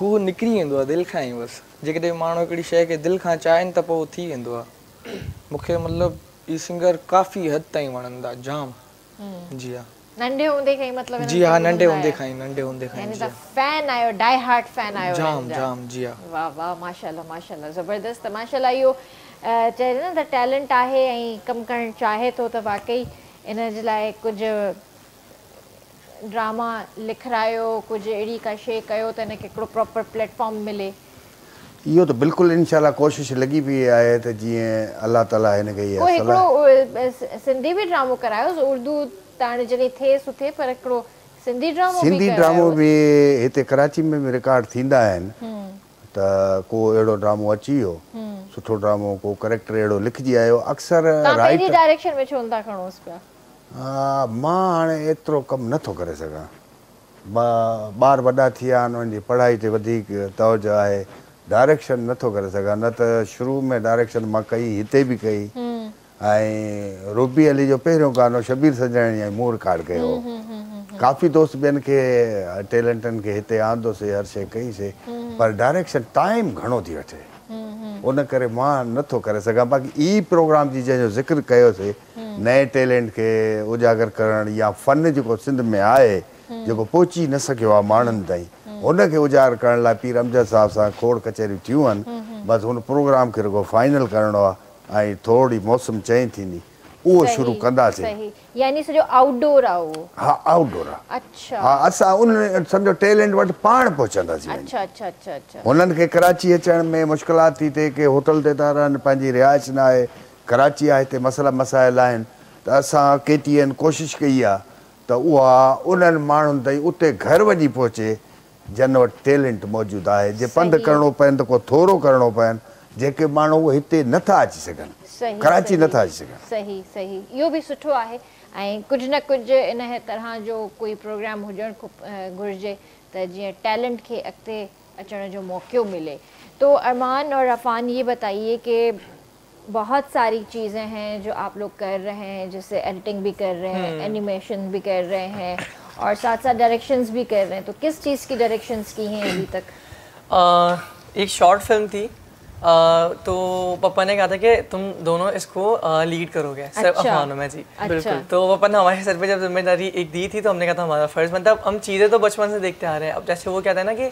हू निकिरी वेंदो आहे दिलि खां ई, बसि जेकॾहिं माण्हू हिकिड़ी शइ खे दिलि खां चाहिनि त पोइ थी वेंदो आहे। मूंखे मतिलबु हीउ सिंगर काफ़ी हद ताईं वणंदा जाम। जी हा नंढे हूंदे खां ई मतिलबु? जी हा नंढे हूंदे खां ई फैन आयो, डाई हार्ट फैन आयो जाम जाम। जी हा वाह वाह माशाल्लाह माशाल्लाह ज़बरदस्त। माशाल्लाह इहो चए न त टैलेंट आहे ऐं कमु करणु चाहे थो त वाकई इन जे लाइ कुझु ड्रामा लिखायो, कुछ एड़ी का शे कयो त इनके हिकिड़ो प्रॉपर प्लेटफॉर्म मिले। इहो त बिल्कुलु इंशाल्लाह कोशिशि लॻी पई आहे त जीअं अलाह ताला हिनखे इहा हिकिड़ो सिंधी बि ड्रामो करायो, उर्दू ताणे जॾहिं थिए सुठे, पर हिकिड़ो सिंधी ड्रामो बि हिते कराची में बि रिकॉर्ड थींदा आहिनि, त को अहिड़ो ड्रामो अची वियो सुठो ड्रामो, को करेक्टर अहिड़ो लिखिजी आयो। अक्सर राइट डायरेक्शन में छो था खणोसि पिया? मां हाणे एतिरो कमु नथो करे सघां, ॿार वॾा थी विया आहिनि, उन्हनि जी पढ़ाई ते वधीक तवजो आहे, डायरेक्शन नथो करे सघां। न त शुरू में डायरेक्शन मां कई, हिते बि कई, ऐं रूबी अली जो पहिरियों गानो शबीर सजाणी ऐं मूं रिकॉर्ड कयो। काफ़ी दोस्त ॿियनि खे टैलेंटनि खे हिते आंदोसीं, हर शइ कईसीं, पर डायरेक्शन टाइम घणो थी वठे, उन करे मां नथो करे सघां। बाक़ी ई प्रोग्राम जी जंहिंजो ज़िक्र कयोसीं, नए टैलेंट खे उजागर करणु या फ़न जेको सिंध में आहे जेको पहुची न सघियो आहे माण्हुनि ताईं, हुनखे उजागर करण लाइ पीर अमजद साहिब सां खोड़ कचहरियूं थियूं आहिनि। बसि हुन प्रोग्राम खे रुगो फाइनल करिणो आहे ऐं थोरी मौसम चेंज थींदी, उहो शुरू कंदासीं। यानी सॼो आउटडोर आहे उहो? हा आउटडोर आहे। अच्छा हा, असां उन सम्झो टैलेंट वटि पाण पहुचंदासीं। अच्छा अच्छा अच्छा अच्छा। हुननि खे कराची अचण में मुश्किलात थी थिए, के होटल ते था रहनि, पंहिंजी रिहाइश न आहे, कराची आहे, हिते मसइला मसाइल आहिनि, त असां KTN कोशिशि कई आहे त उहा उन्हनि माण्हुनि ताईं उते घर वञी पहुचे जन वटि टैलेंट मौजूदु आहे। जे पंधु करिणो पवनि त को थोरो करिणो पवनि, जेके माण्हू हिते नथा अची सघनि, कराची नथा अची सघनि। सही सही, इहो बि सुठो आहे। ऐं कुझु न कुझु इन तरह जो कोई प्रोग्राम हुजणु घुरिजे त जीअं टैलेंट खे अॻिते अचण जो मौक़ो मिले। तो अरमान और अफान ये बताइए कि बहुत सारी चीज़ें हैं जो आप लोग कर रहे हैं, जैसे एडिटिंग भी कर रहे हैं, एनिमेशन भी कर रहे हैं, और साथ साथ डायरेक्शंस भी कर रहे हैं, तो किस चीज़ की डायरेक्शंस की हैं अभी तक? एक शॉर्ट फिल्म थी, तो पापा ने कहा था कि तुम दोनों इसको लीड करोगे सिर्फ अफवानों में जी। बिल्कुल। तो पापा ने हमारे सर पे जब जिम्मेदारी एक दी थी तो हमने कहा था हमारा फर्ज बनता है। हम चीज़ें तो बचपन से देखते आ रहे हैं, अब जैसे वो कहते हैं ना कि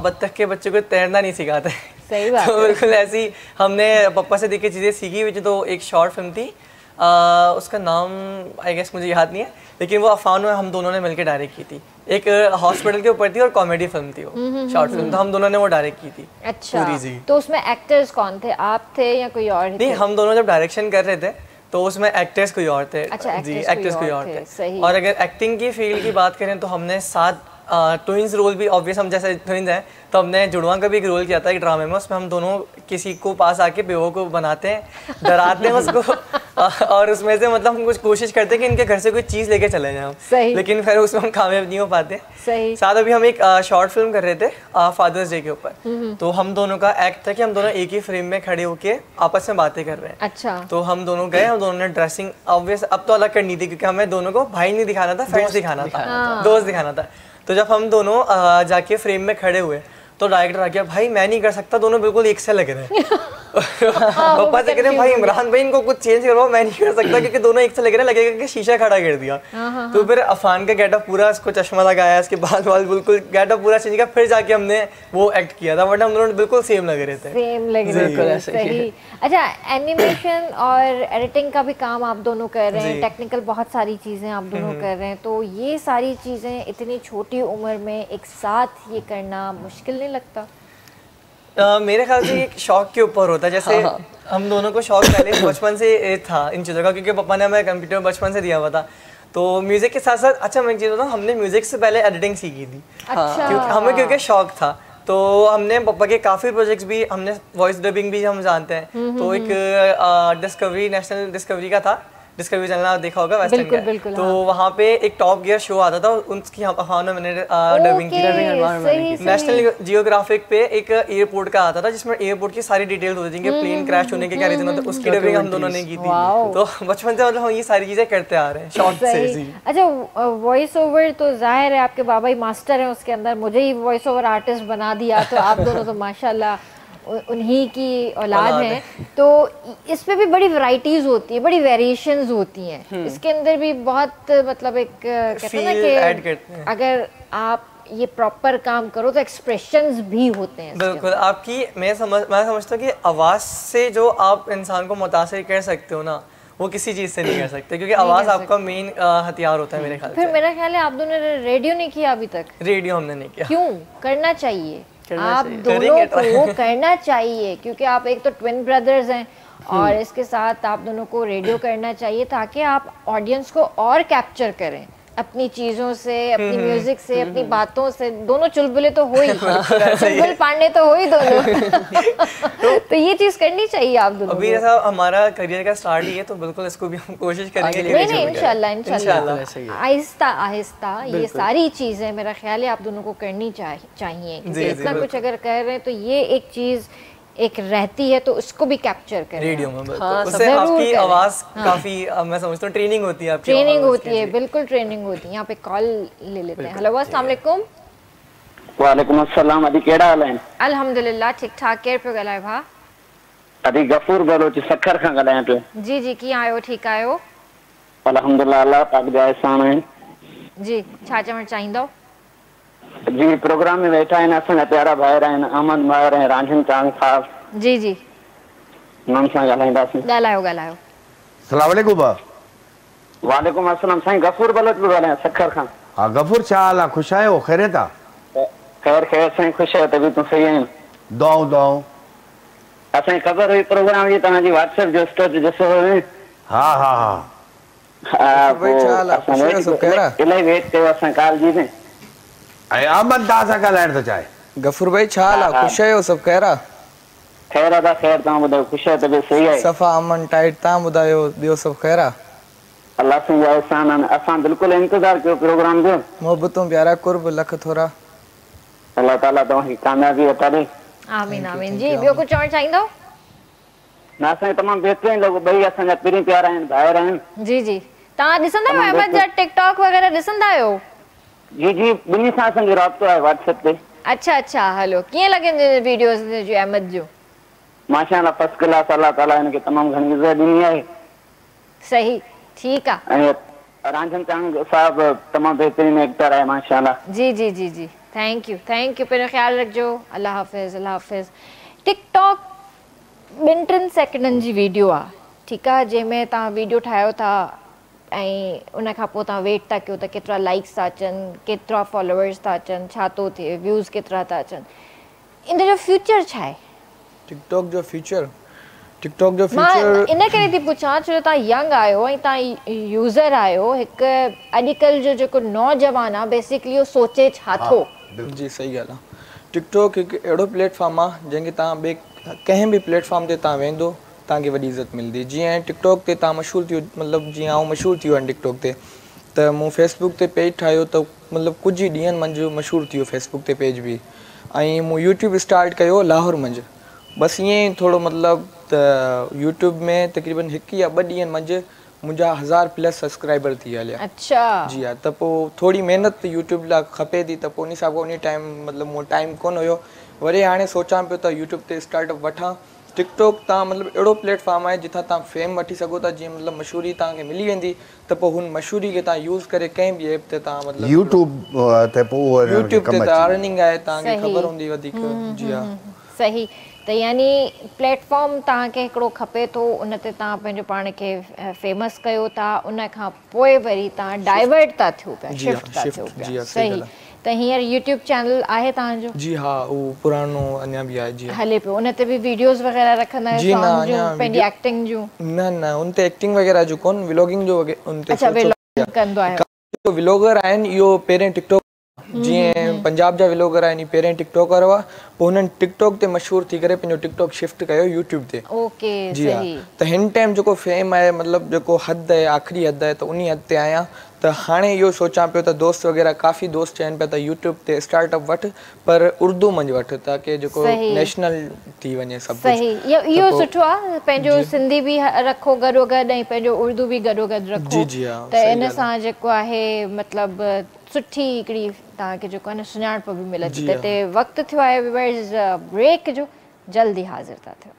बत्तख के बच्चे को तैरना नहीं सिखाते। सही बात तो बिल्कुल ऐसी हमने पापा से देख के चीज़ें सीखी हुई। तो एक शॉर्ट फिल्म थी, उसका नाम आई गेस मुझे याद नहीं है, लेकिन वो अफवानों में हम दोनों ने मिलकर डायरेक्ट की थी। एक हॉस्पिटल के ऊपर थी और कॉमेडी फिल्म थी वो, शॉर्ट फिल्म, तो हम दोनों ने वो डायरेक्ट की थी। अच्छा, पूरी जी। तो उसमें एक्टर्स कौन थे, आप थे या कोई और थे? नहीं, हम दोनों जब डायरेक्शन कर रहे थे तो उसमें एक्टर्स कोई और थे। अच्छा, जी, एक्टर्स कोई और थे। सही। और अगर एक्टिंग की फील्ड की बात करें तो हमने 7 ट्विंस रोल भी, ऑब्वियस हम जैसे ट्विंस हैं तो हमने जुड़वा का भी एक रोल किया था एक ड्रामे में। उसमें हम दोनों किसी को पास आके बेवकूफ बनाते हैं, डराते हैं उसको और उसमें से मतलब हम कुछ कोशिश करते हैं कि इनके घर से कोई चीज़ लेके चले जाएं हम, लेकिन फिर उसमें हम कामयाब नहीं हो पाते। सही। साथ अभी हम एक शॉर्ट फिल्म कर रहे थे फादर्स डे के ऊपर, तो हम दोनों का एक्ट था कि हम दोनों एक ही फ्रेम में खड़े होके आपस में बातें कर रहे हैं। अच्छा। तो हम दोनों गए, हम दोनों ने ड्रेसिंग ऑब्वियस अब तो अलग करनी थी क्योंकि हमें दोनों को भाई नहीं दिखाना था, फ्रेंड्स दिखाना था, दोस्त दिखाना था। तो जब हम दोनों जाके फ्रेम में खड़े हुए तो डायरेक्टर आ गया, भाई मैं नहीं कर सकता, दोनों बिल्कुल एक से लग रहे हैं। पापा से कह रहे हैं भाई इमरान भाई इनको कुछ चेंज करवाओ, मैं नहीं कर सकता क्योंकि दोनों एक से लग रहे हैं, लगेगा कि शीशा खड़ा कर दिया। तो फिर अफान का गेटअप पूरा, इसको चश्मा लगाया, इसके बाल बिल्कुल गेटअप पूरा चेंज किया, फिर जाके हमने वो एक्ट किया था, वरना हम दोनों बिल्कुल सेम लग रहे थे। सेम लग रहे थे, सही। अच्छा, एनिमेशन और एडिटिंग का भी काम आप दोनों कर रहे हैं, टेक्निकल बहुत सारी चीज़ें आप दोनों कर रहे हैं, तो ये सारी चीज़ें इतनी छोटी उम्र में एक साथ ये करना मुश्किल नहीं लगता? मेरे ख्याल से एक शौक के ऊपर होता है, जैसे हम दोनों को शौक पहले बचपन से था इन चीज़ों का, क्योंकि पापा ने हमें कंप्यूटर बचपन से दिया हुआ था। तो म्यूजिक के साथ साथ, अच्छा मैं एक चीज़ बताऊँ, हमने म्यूजिक से पहले एडिटिंग सीखी थी। अच्छा। क्योंकि शौक था, तो हमने पापा के काफ़ी प्रोजेक्ट्स भी, हमने वॉइस डबिंग भी हम जानते हैं। तो एक डिस्कवरी, नेशनल डिस्कवरी का था, डिस्कवरी चैनल देखा होगा वेस्टर्न का, बिल्कुल, तो वहाँ पे एक टॉप गियर शो आता था, उसकी अफवान में मैंने डबिंग की। नेशनल जियोग्राफिक पे एक एयरपोर्ट का आता था जिसमें एयरपोर्ट की सारी डिटेल्स होती थी कि प्लेन क्रैश होने के क्या रीजन होते, उसकी डबिंग हम दोनों ने की थी। तो बचपन से मतलब हम ये सारी चीजें करते आ रहे हैं शौक से। अच्छा, वॉइस ओवर तो जाहिर है आपके बाबा ही मास्टर हैं उसके अंदर, मुझे ही वॉइस ओवर आर्टिस्ट बना दिया, तो आप दोनों तो माशाल्लाह उन्हीं की औलाद हैं। तो इस पे भी बड़ी वैरायटीज होती है, बड़ी वेरिएशंस होती हैं, इसके अंदर भी बहुत मतलब एक कहते हैं ना कि अगर आप ये प्रॉपर काम करो तो एक्सप्रेशंस भी होते हैं। बिल्कुल, आपकी मैं समझता हूँ कि आवाज़ से जो आप इंसान को मुतासिर कर सकते हो ना, वो किसी चीज़ से नहीं कर सकते, क्योंकि आवाज़ आपका मेन हथियार होता है मेरे ख्याल से। फिर मेरा ख्याल है आप दोनों ने रेडियो नहीं किया अभी तक? रेडियो हमने नहीं किया। क्यों? करना चाहिए, आप दोनों को करना चाहिए, क्योंकि आप एक तो ट्विन ब्रदर्स हैं और इसके साथ आप दोनों को रेडियो करना चाहिए ताकि आप ऑडियंस को और कैप्चर करें अपनी चीजों से, अपनी म्यूजिक से, अपनी बातों से। दोनों चुलबुले तो हो ही, चुलबुल पांडे तो हो ही दोनों। तो ये चीज करनी चाहिए आप दोनों। अभी जैसा हमारा करियर का स्टार्ट ही है तो बिल्कुल इसको भी हम कोशिश करेंगे। नहीं, इंशाल्लाह आहिस्ता आहिस्ता ये सारी चीजें मेरा ख्याल है आप दोनों को करनी चाहिए। इतना कुछ अगर कर रहे हैं तो ये एक चीज एक रहती है तो उसको भी कैप्चर करें रेडियो में। उससे आपकी आवाज काफी मैं समझता हूँ ट्रेनिंग होती है, आपकी ट्रेनिंग होती है, बिल्कुल ट्रेनिंग होती है। यहाँ पे कॉल ले लेते हैं। हेलो, अस्सलाम वालेकुम। वालेकुम अस्सलाम। अदी केड़ा हाल है? अल्हम्दुलिल्लाह ठीक ठाक। केर पे गलाए भा? अदी गफूर बलोच सखर खां गलायां पे। जी जी, की आयो? ठीक आयो अल्हम्दुलिल्लाह, अल्लाह पाक जा एहसान है जी। छा चवण चाहींदो? जी, प्रोग्राम में बैठा है ना असांजा प्यारा भाइर आहिनि अहमद माहिर ऐं रांझन चांद साहब। जी जी, हुननि सां ॻाल्हाईंदासीं। ॻाल्हायो। अस्सलाम वालेकुम बा। वालेकुम अस्सलाम। साईं गफूर बलोच पियो ॻाल्हायां सखर खां। हा गफूर, छा हाल आहे? ख़ुशि आहियो? ख़ैरियत आहे? ख़ैर साईं, ख़ुशि आहे, तबियतूं सही आहिनि? दुआऊं। असांखे ख़बर हुई प्रोग्राम जी, तव्हांजी व्हाट्सएप जो स्टेटस ॾिसो हुयो। हा इलाही वेट कयो असां कॉल जी में। ऐं अहमद तव्हां सां ॻाल्हाइण थो चाहे। गफूर भाई छा हाल आहे? ख़ुशि आहियो? सभु ख़ैर आहे? ख़ैर आहे, ख़ैर। तव्हां ॿुधायो? ख़ुशि आहे, तबियत सही आहे? सफ़ा अमन टाइट। तव्हां ॿुधायो ॿियो सभु ख़ैर आहे? अल्लाह जा एहसान आहिनि। असां बिल्कुलु इंतज़ारु कयो प्रोग्राम जो। मोहबतूं प्यारा कुर्ब लख थोरा। अल्लाह ताला तव्हांखे कामयाबी अता ॾे। आमीन आमीन। जी, ॿियो कुझु चवणु चाहींदो? न, असांखे तमामु बहितरीन लॻो। ॿई असांजा पिरी प्यारा आहिनि, भाइर आहिनि। जी जी। तव्हां ॾिसंदा आहियो अहमद जा टिकटॉक वग़ैरह ॾिसंदा आहियो? जी जी बिनी सां संगे राब्तो आहे व्हाट्सएप पे। अच्छा अच्छा हलो कीअं लॻनि वीडियोस जो अहमद जो? माशाअल्लाह फर्स्ट क्लास, अल्लाह ताला इनके तमाम घणी इज्जत दी है। सही ठीक है। रांझन चांग साहब तमाम बेहतरीन एक्टर है माशाअल्लाह। जी जी जी जी थैंक यू पंहिंजो ख्याल रखिजो। अल्लाह हाफ़िज़ अल्लाह हाफ़िज़। टिकटॉक 2-3 सेकंडनि जी वीडियो आहे ठीकु आहे, जंहिंमें तव्हां वीडियो ठाहियो था ऐं उन खां पोइ तव्हां वेट था कयो त केतिरा लाइक्स था अचनि, केतिरा फॉलोअर्स था अचनि, छा थो थिए, व्यूज़ केतिरा था अचनि, इन जो फ्यूचर छा आहे? टिकटॉक जो फ्यूचर मां इन करे थी पुछां छो तव्हां यंग आहियो ऐं तव्हां यूज़र आहियो। हिकु अॼुकल्ह जो जेको नौजवान आहे बेसिकली उहो सोचे छा थो। जी सही ॻाल्हि आहे। टिकटॉक हिकु अहिड़ो प्लेटफॉर्म आहे जंहिंखे तव्हां ॿिए कंहिं बि प्लेटफॉर्म ते तव्हां वेंदो तव्हांखे वॾी इज़त मिलंदी। जीअं टिकटॉक ते तव्हां मशहूरु थियो, मतिलबु जीअं आउं मशहूरु थी वियो आहियां टिकटॉक ते, त मूं फेसबुक ते पेज ठाहियो त मतिलबु कुझु ई ॾींहंनि मंझि मशहूरु थी वियो फेसबुक ते पेज बि। ऐं मूं यूट्यूब स्टार्ट कयो लाहौर मंझि, बसि ईअं ई थोरो मतिलबु त यूट्यूब में तक़रीबन 1 या 2 ॾींहंनि मंझि मुंहिंजा 1000+ सब्सक्राइबर थी हलिया। अच्छा जी हा, त पोइ थोरी महिनत यूट्यूब लाइ खपे थी, त पोइ उन सां पोइ उन टाइम मतिलबु मूं टाइम कोन हुयो। वरी हाणे सोचां पियो त यूट्यूब ते स्टार्टअप वठां। टिकटॉक तव्हां मतिलबु अहिड़ो प्लेटफॉर्म आहे जिथां तव्हां फेम वठी सघो था, जीअं मतिलबु मशहूरी तव्हांखे मिली वेंदी, त पोइ हुन मशहूरी खे तव्हां यूज़ करे कंहिं बि ऐप ते तव्हां मतिलबु यूट्यूब ते त अर्निंग आहे, तव्हांखे ख़बर हूंदी वधीक। जी हा सही। त यानी प्लेटफॉर्म तव्हांखे हिकिड़ो खपे थो, उन ते तव्हां पंहिंजो पाण खे फेमस कयो था, उन खां पोइ वरी तव्हां डाइवर्ट था थियो पिया, शिफ्ट था थियो पिया। सही। त हींअर यूट्यूब चैनल आहे तव्हांजो? जी हा, उहो पुरानो अञा बि आहे। जी हले पियो, उन ते बि वीडियोस वग़ैरह रखंदा आहियो? जी न, पंहिंजी एक्टिंग जूं? न उन ते एक्टिंग वग़ैरह जो कोन, व्लॉगिंग जो उन ते। अच्छा व्लॉगिंग कंदो आहियो? व्लॉगर आहिनि इहो पहिरें टिकटॉक, जीअं पंजाब जा व्लॉगर आहिनि पहिरें टिकटॉकर हुआ, पोइ हुननि टिकटॉक ते मशहूरु थी करे पंहिंजो टिकटॉक शिफ्ट कयो यूट्यूब ते। ओके जी हा। त हिन टाइम जेको फेम आहे, मतिलबु जेको हदि आहे, आख़िरी हदि आहे, त उन हदि ते आहियां। त हाणे इहो सोचां पियो त दोस्त वग़ैरह काफ़ी दोस्त चवनि पिया त यूट्यूब ते स्टार्टअप वठि, पर उर्दू मंझि वठि, ताकी जेको नेशनल थी वञे सभु। सही, इहो सुठो आहे। पंहिंजो सिंधी बि रखो गॾो गॾु ऐं पंहिंजो उर्दू बि गॾो गॾु रखो। जी जी हा। त इन सां जेको आहे मतिलबु सुठी हिकिड़ी तव्हांखे जेको आहे न सुञाणप बि मिलंदी। त हिते वक़्तु थियो आहे व्यूअर्स ब्रेक जो, जल्दी हाज़िर था थियो।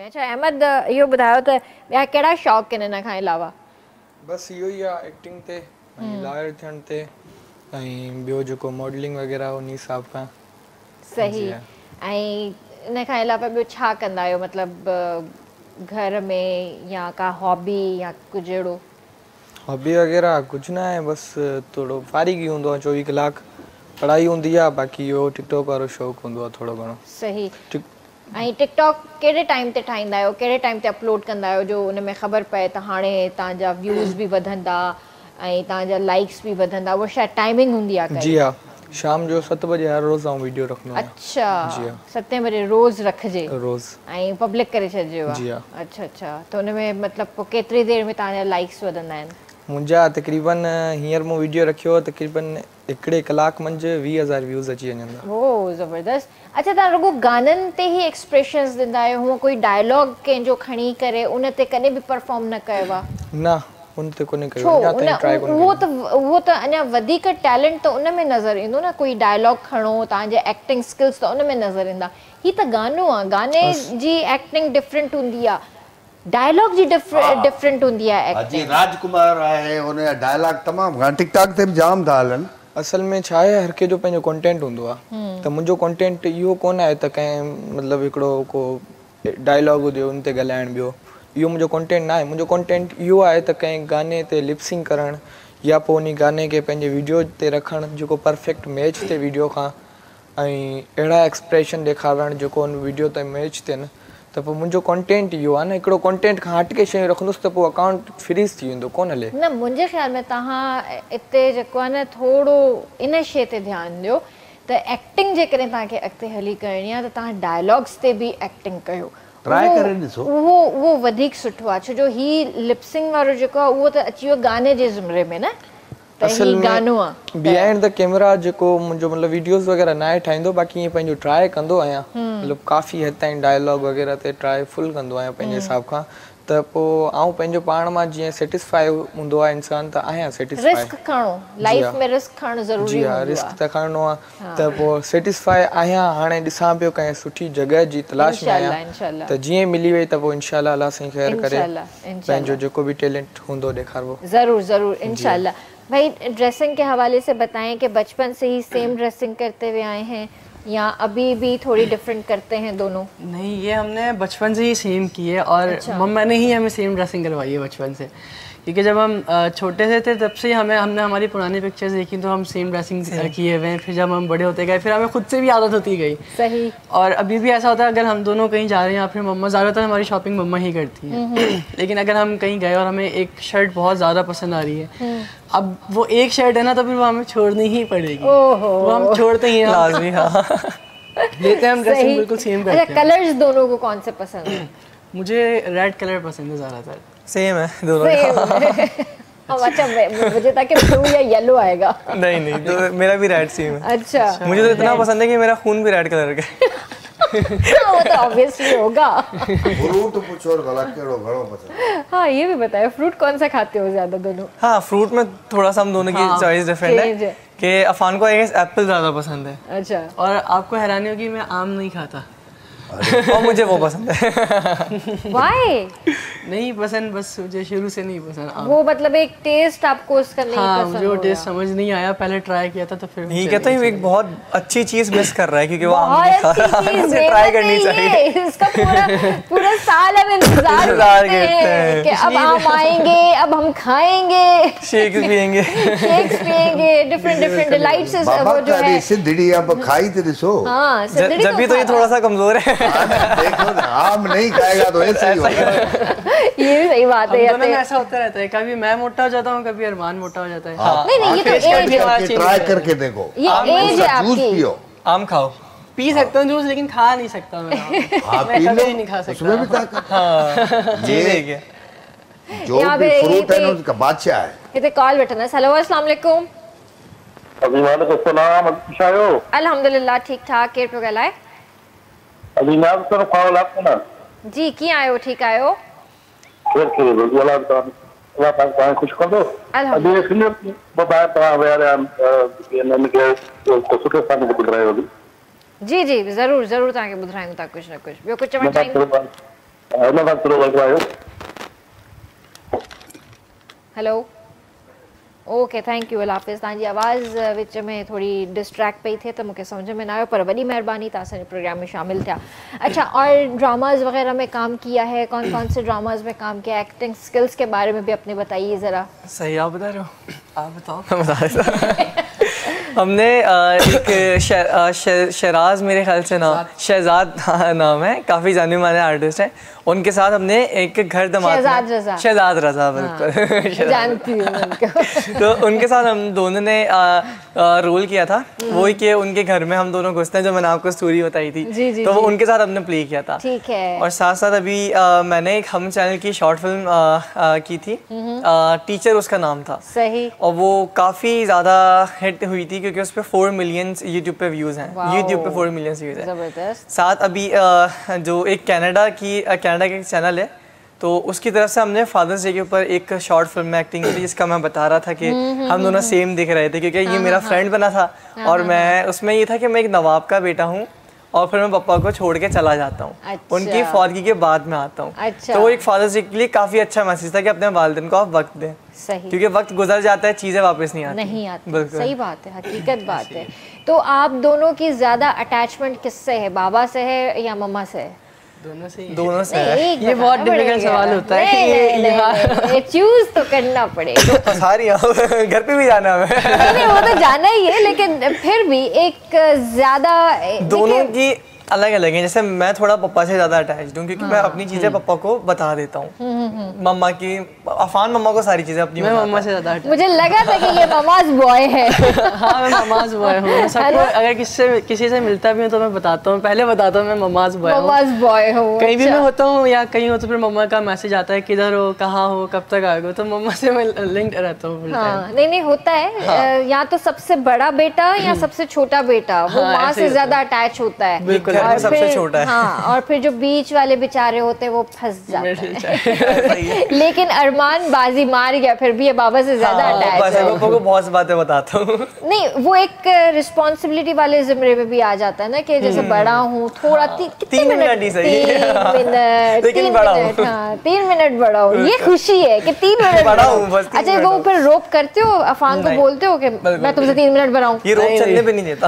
अच्छा अहमद, इहो ॿुधायो त ॿिया कहिड़ा शौक़ आहिनि हिन खां अलावा? बसि इहो ई आहे, एक्टिंग ते ऐं लायर थियण ते ऐं ॿियो जेको मॉडलिंग वग़ैरह उन हिसाब खां। सही। ऐं इन खां अलावा ॿियो छा कंदा आहियो, मतिलबु घर में या का हॉबी या कुझु अहिड़ो? हॉबी वग़ैरह कुझु न आहे, बसि थोरो फारिग ई हूंदो आहे, 24 कलाक पढ़ाई हूंदी आहे, बाक़ी इहो टिकटॉक वारो शौक़ु हूंदो आहे थोरो घणो। सही। ऐं टिकटॉक कहिड़े टाइम ते ठाहींदा आहियो, कहिड़े टाइम ते अपलोड कंदा आहियो जो उन में ख़बर पए त हाणे तव्हांजा व्यूज़ बि वधंदा ऐं तव्हांजा लाइक्स बि वधंदा? उहा शायदि टाइमिंग हूंदी आहे? जी हा, शाम जो 7 बजे हर रोज़ आउं वीडियो रखंदो आहियां। अच्छा। जी हा, 7 बजे रोज़ रखिजे? रोज़। ऐं पब्लिक करे छॾिजो आहे? जी हा। अच्छा अच्छा। त उन में मतिलबु पोइ केतिरी देरि में तव्हांजा लाइक्स वधंदा आहिनि? मुंहिंजा तक़रीबन हींअर मूं वीडियो रखियो तक़रीबन 1 कलाक मंझि 20,000 व्यूज़ अची वञनि। ओह ज़बरदस्त। अच्छा, तव्हां रुगो गाननि ते ई एक्सप्रेशंस ॾींदा आहियो, हूअं कोई डायलॉग कंहिंजो खणी करे उन ते कॾहिं बि परफॉर्म न कयो आहे? न, उन ते कोन्हे कयो। उहो त अञा वधीक टैलेंट त उन में नज़र ईंदो न, कोई डायलॉग खणो, तव्हांजे एक्टिंग स्किल्स त उन में नज़र ईंदा। हीअ त गानो आहे, गाने जी एक्टिंग डिफरेंट हूंदी आहे, डायलॉग जी डिफरेंट हूंदी आहे एक्टिंग। राजकुमार आहे, हुन जा डायलॉग तमामु टिकटॉक ते बि जाम था हलनि। असल में छा आहे, हर कंहिंजो पंहिंजो कंटेंट हूंदो आहे। त मुंहिंजो कंटेंट इहो कोन आहे त कंहिं मतिलबु हिकिड़ो को डायलॉग हुजे उन ते ॻाल्हाइणु, ॿियो इहो मुंहिंजो कंटेंट न आहे। मुंहिंजो कंटेंट इहो आहे त कंहिं गाने ते लिपसिंग करणु या पोइ उन गाने खे पंहिंजे वीडियो ते रखणु जेको परफेक्ट मैच थिए वीडियो खां ऐं अहिड़ा एक्सप्रेशन ॾेखारणु जेको उन वीडियो ते मैच थियनि त पोइ मुंहिंजो कंटेंट इहो आहे न हिकिड़ो कंटेंट खां हट के शयूं रखंदुसि त पोइ अकाउंट फ्रीज़ थी वेंदो कोन हले न मुंहिंजे ख़्याल में तव्हां हिते जेको आहे न थोरो इन शइ ते ध्यानु ॾियो त एक्टिंग जेकॾहिं तव्हांखे अॻिते हली करणी आहे त तव्हां डायलॉग्स ते बि एक्टिंग कयो ट्राई करे ॾिसो उहो वधीक सुठो आहे छो जो ही लिपसिंग वारो जेको आहे उहो त अची वियो गाने जे ज़ुमरे में न असल में बिहाइंड द कैमरा जेको मुंहिंजो मतिलबु वीडियोस वग़ैरह न आहे ठाहींदो बाक़ी ईअं पंहिंजो ट्राई कंदो आहियां मतिलबु काफ़ी हद ताईं डायलॉग वग़ैरह ते ट्राई फुल कंदो आहियां पंहिंजे हिसाब खां त पोइ आउं पंहिंजो पाण मां जीअं सेटिस्फाई हूंदो आहे इंसान त आहियां सेटिस्फाई रिस्क खणो लाइफ में रिस्क खणणु ज़रूरी जी हा रिस्क त खणणो आहे त पोइ सेटिस्फाई आहियां हाणे ॾिसां पियो कंहिं सुठी जॻह जी तलाश में आहियां त जीअं मिली वई त पोइ इंशाल्लाह अल्लाह साईं ख़ैर करे पंहिंजो जेको बि टैलेंट हूंदो ॾेखारिबो ज़रूर ज़रूर इंशाल्लाह भाई ड्रेसिंग के हवाले से बताएं कि बचपन से ही सेम ड्रेसिंग करते हुए आए हैं या अभी भी थोड़ी डिफरेंट करते हैं दोनों? नहीं, ये हमने बचपन से ही सेम की है और मम्मा ने ही हमें सेम ड्रेसिंग करवाई है बचपन से, क्योंकि जब हम छोटे से थे तब से हमने हमारी पुरानी पिक्चर्स देखी तो हम सेम ड्रेसिंग किए हुए हैं। फिर जब हम बड़े होते गए फिर हमें खुद से भी आदत होती गई। सही। और अभी भी ऐसा होता है अगर हम दोनों कहीं जा रहे हैं या फिर मम्मा, ज़्यादातर हमारी शॉपिंग मम्मा ही करती है लेकिन अगर हम कहीं गए और हमें एक शर्ट बहुत ज़्यादा पसंद आ रही है, अब वो एक शर्ट है ना तो फिर वो हमें छोड़नी ही पड़ेगी। वो हम छोड़ते ही हैं लाजमी। हाँ, लेते हैं हम ड्रेसिंग बिल्कुल सेम करते हैं। कलर्स दोनों को कौन से पसंद है? मुझे रेड कलर पसंद है ज़्यादातर। सेम है दोनों। अच्छा, मुझे था कि ब्लू या येलो आएगा। नहीं तो मेरा भी रेड सेम है। अच्छा, मुझे तो इतना पसंद है कि मेरा खून भी रेड कलर का है। वो तो ऑब्वियसली होगा। फ्रूट पूछो और गला केड़ो घणो पसंद? हाँ, ये भी बताओ फ्रूट कौन सा खाते हो ज्यादा दोनों? हाँ, फ्रूट में थोड़ा सा हम दोनों की चॉइस डिफरेंट है कि अफान को एप्पल ज़्यादा पसंद है। अच्छा। और आपको हैरानी होगी मैं आम नहीं खाता। और मुझे वो पसंद है। Why? नहीं पसंद, बस मुझे शुरू से नहीं पसंद आम। वो मतलब एक टेस्ट आपको उसका नहीं पसंद? हाँ, जो टेस्ट समझ नहीं आया, पहले ट्राई किया था तो फिर नहीं कहता हूँ एक बहुत अच्छी चीज मिस कर रहा है क्योंकि वो आम नहीं खा रहा है। इसे ट्राई करनी चाहिए। इसका पूरा साल हम इंतजार करते हैं कि अब आम आएंगे, अब हम खाएंगे, शेक्स पिएंगे, डिफरेंट डिलाइट्स। वो जो है सिद्धड़ी अब खाई तो दिसो। हाँ, सिद्धड़ी जब भी तो ये थोड़ा सा कमजोर है। देखो ना, आम नहीं खाएगा तो ऐसे ही होगा। ये भी सही बात है। दोनों में ऐसा होता रहता है, कभी मैं मोटा हो जाता हूँ, कभी अरमान मोटा हो जाता है। नहीं, ये तो एज है। ट्राई करके देखो, ये एज है आपकी। जूस पियो, आम खाओ। पी सकता हूँ जूस लेकिन खा नहीं सकता मैं। मैं कभी नहीं खा सकता। उसमें भी ताकत। ये जो भी फ्रूट है ना उसका बादशाह है। इते कॉल बैठना। हेलो, अस्सलाम वालेकुम। अभी वालेकुम सलाम, अच्छा हो? अल्हम्दुलिल्लाह ठीक ठाक। केर पियो ॻाल्हाए? अभी मैं आप तरफ कॉल आपको ना जी, कीअं आहियो? ठीकु आहियो? फिर अल्लाह पाक खुश कर दो। अभी इसलिए बताया था यार इनके को सुठे स्थान पे बुध रहे होगी। जी जी, ज़रूर ज़रूर तव्हांखे ॿुधायूं था कुझु न कुझु। ॿियो कुझु चवणु चाहींदा? हेलो, ओके, थैंक यू, अल्लाह हाफ़िज़। तव्हांजी आवाज़ विच में थोड़ी डिस्ट्रैक्ट पई थिए त मूंखे सम्झ में न आयो, पर वॾी महिरबानी तव्हां असांजे प्रोग्राम में शामिल थिया। अच्छा, और ड्रामाज वगैरह में काम किया है? कौन कौन से ड्रामाज में काम किया? एक्टिंग स्किल्स के बारे में भी अपने बताइए ज़रा। सही, आप बता रहे हो? आप बताओ। हमने एक शहराज, मेरे ख्याल से नाम शहजाद नाम है, काफ़ी जाने माने आर्टिस्ट हैं, उनके साथ हमने एक घर दमाद शहजाद रजा बिल्कुल जानती हूँ। तो उनके साथ हम दोनों ने रोल किया था। वही कि उनके घर में हम दोनों घुसते हैं, जो मैंने आपको स्टोरी बताई थी। जी, तो वो उनके साथ हमने प्ले किया था। ठीक है। और साथ साथ अभी मैंने एक हम चैनल की शॉर्ट फिल्म की थी, टीचर उसका नाम था। सही। और वो काफ़ी ज़्यादा हिट हुई थी क्योंकि उस पर 4 मिलियन यूट्यूब पे व्यूज़ हैं। यूट्यूब पे 4 मिलियन व्यूज़ हैं। ज़बरदस्त। साथ अभी जो एक कनाडा का एक चैनल है, तो उसकी तरफ से हमने फादर्स डे के ऊपर एक शॉर्ट फिल्म में एक्टिंग की, जिसका मैं बता रहा था कि हम दोनों सेम दिख रहे थे क्योंकि ये मेरा फ्रेंड बना था और मैं उसमें ये था कि मैं एक नवाब का बेटा हूँ और फिर मैं पापा को छोड़ के चला जाता हूँ। अच्छा। उनकी फौतगी के बाद में आता हूँ। अच्छा। तो वो एक फादर्स डे के लिए काफ़ी अच्छा मैसेज था कि अपने वालिदैन को आप वक्त दें। सही। क्योंकि वक्त गुजर जाता है, चीज़ें वापस नहीं आती। सही बात है, हकीकत बात है। तो आप दोनों की ज़्यादा अटैचमेंट किससे है? बाबा से है या मम्मा से है? दोनों से है। ये बहुत डिफिकल्ट सवाल होता है कि ये चूज तो करना पड़ेगा। सारी घर पे भी जाना है नहीं, वो तो जाना ही है, लेकिन फिर भी एक ज्यादा दोनों की अलग अलग है। जैसे मैं थोड़ा पापा से ज्यादा अटैच्ड हूँ क्योंकि मैं अपनी चीजें पापा को बता देता हूँ। मम्मा की, अफान मम्मा को सारी चीजें अपनी, मैं मम्मा से ज्यादा मुझे लगा था कि ये ममाज बॉय है। हाँ मैं ममाज बॉय हूँ। सबको अगर किसी से मिलता भी हूँ तो मैं बताता हूँ, पहले बताता हूँ मैं ममाज बॉय हूँ। कहीं भी मैं होता हूँ या कहीं हो तो फिर मम्मा का मैसेज आता है किधर हो, कहाँ हो, कब तक आएगा, तो मम्मा से मैं लिंक्ड रहता हूँ। नहीं होता है, या तो सबसे बड़ा बेटा या सबसे छोटा बेटा वो माँ से ज्यादा अटैच होता है। बिल्कुल, और सबसे छोटा है। हाँ, और फिर जो बीच वाले बेचारे होते हैं वो फंस जाते हैं। लेकिन अरमान बाजी मार गया, फिर भी ये बाबा से ज्यादा अटैच है। पापा को बहुत बातें बताता हूँ। नहीं, वो एक रिस्पॉन्सिबिलिटी वाले जिम्मे में भी आ जाता है ना कि जैसे बड़ा हूँ थोड़ा, कितने मिनट ही सही, 3 मिनट बड़ा हूँ, ये खुशी है कि 3 मिनट बड़ा हूँ। अच्छा, वो फिर रोप करते हो, अफान को बोलते हो कि मैं तुमसे 3 मिनट बड़ा हूँ? ये रोप चलने पे नहीं देता।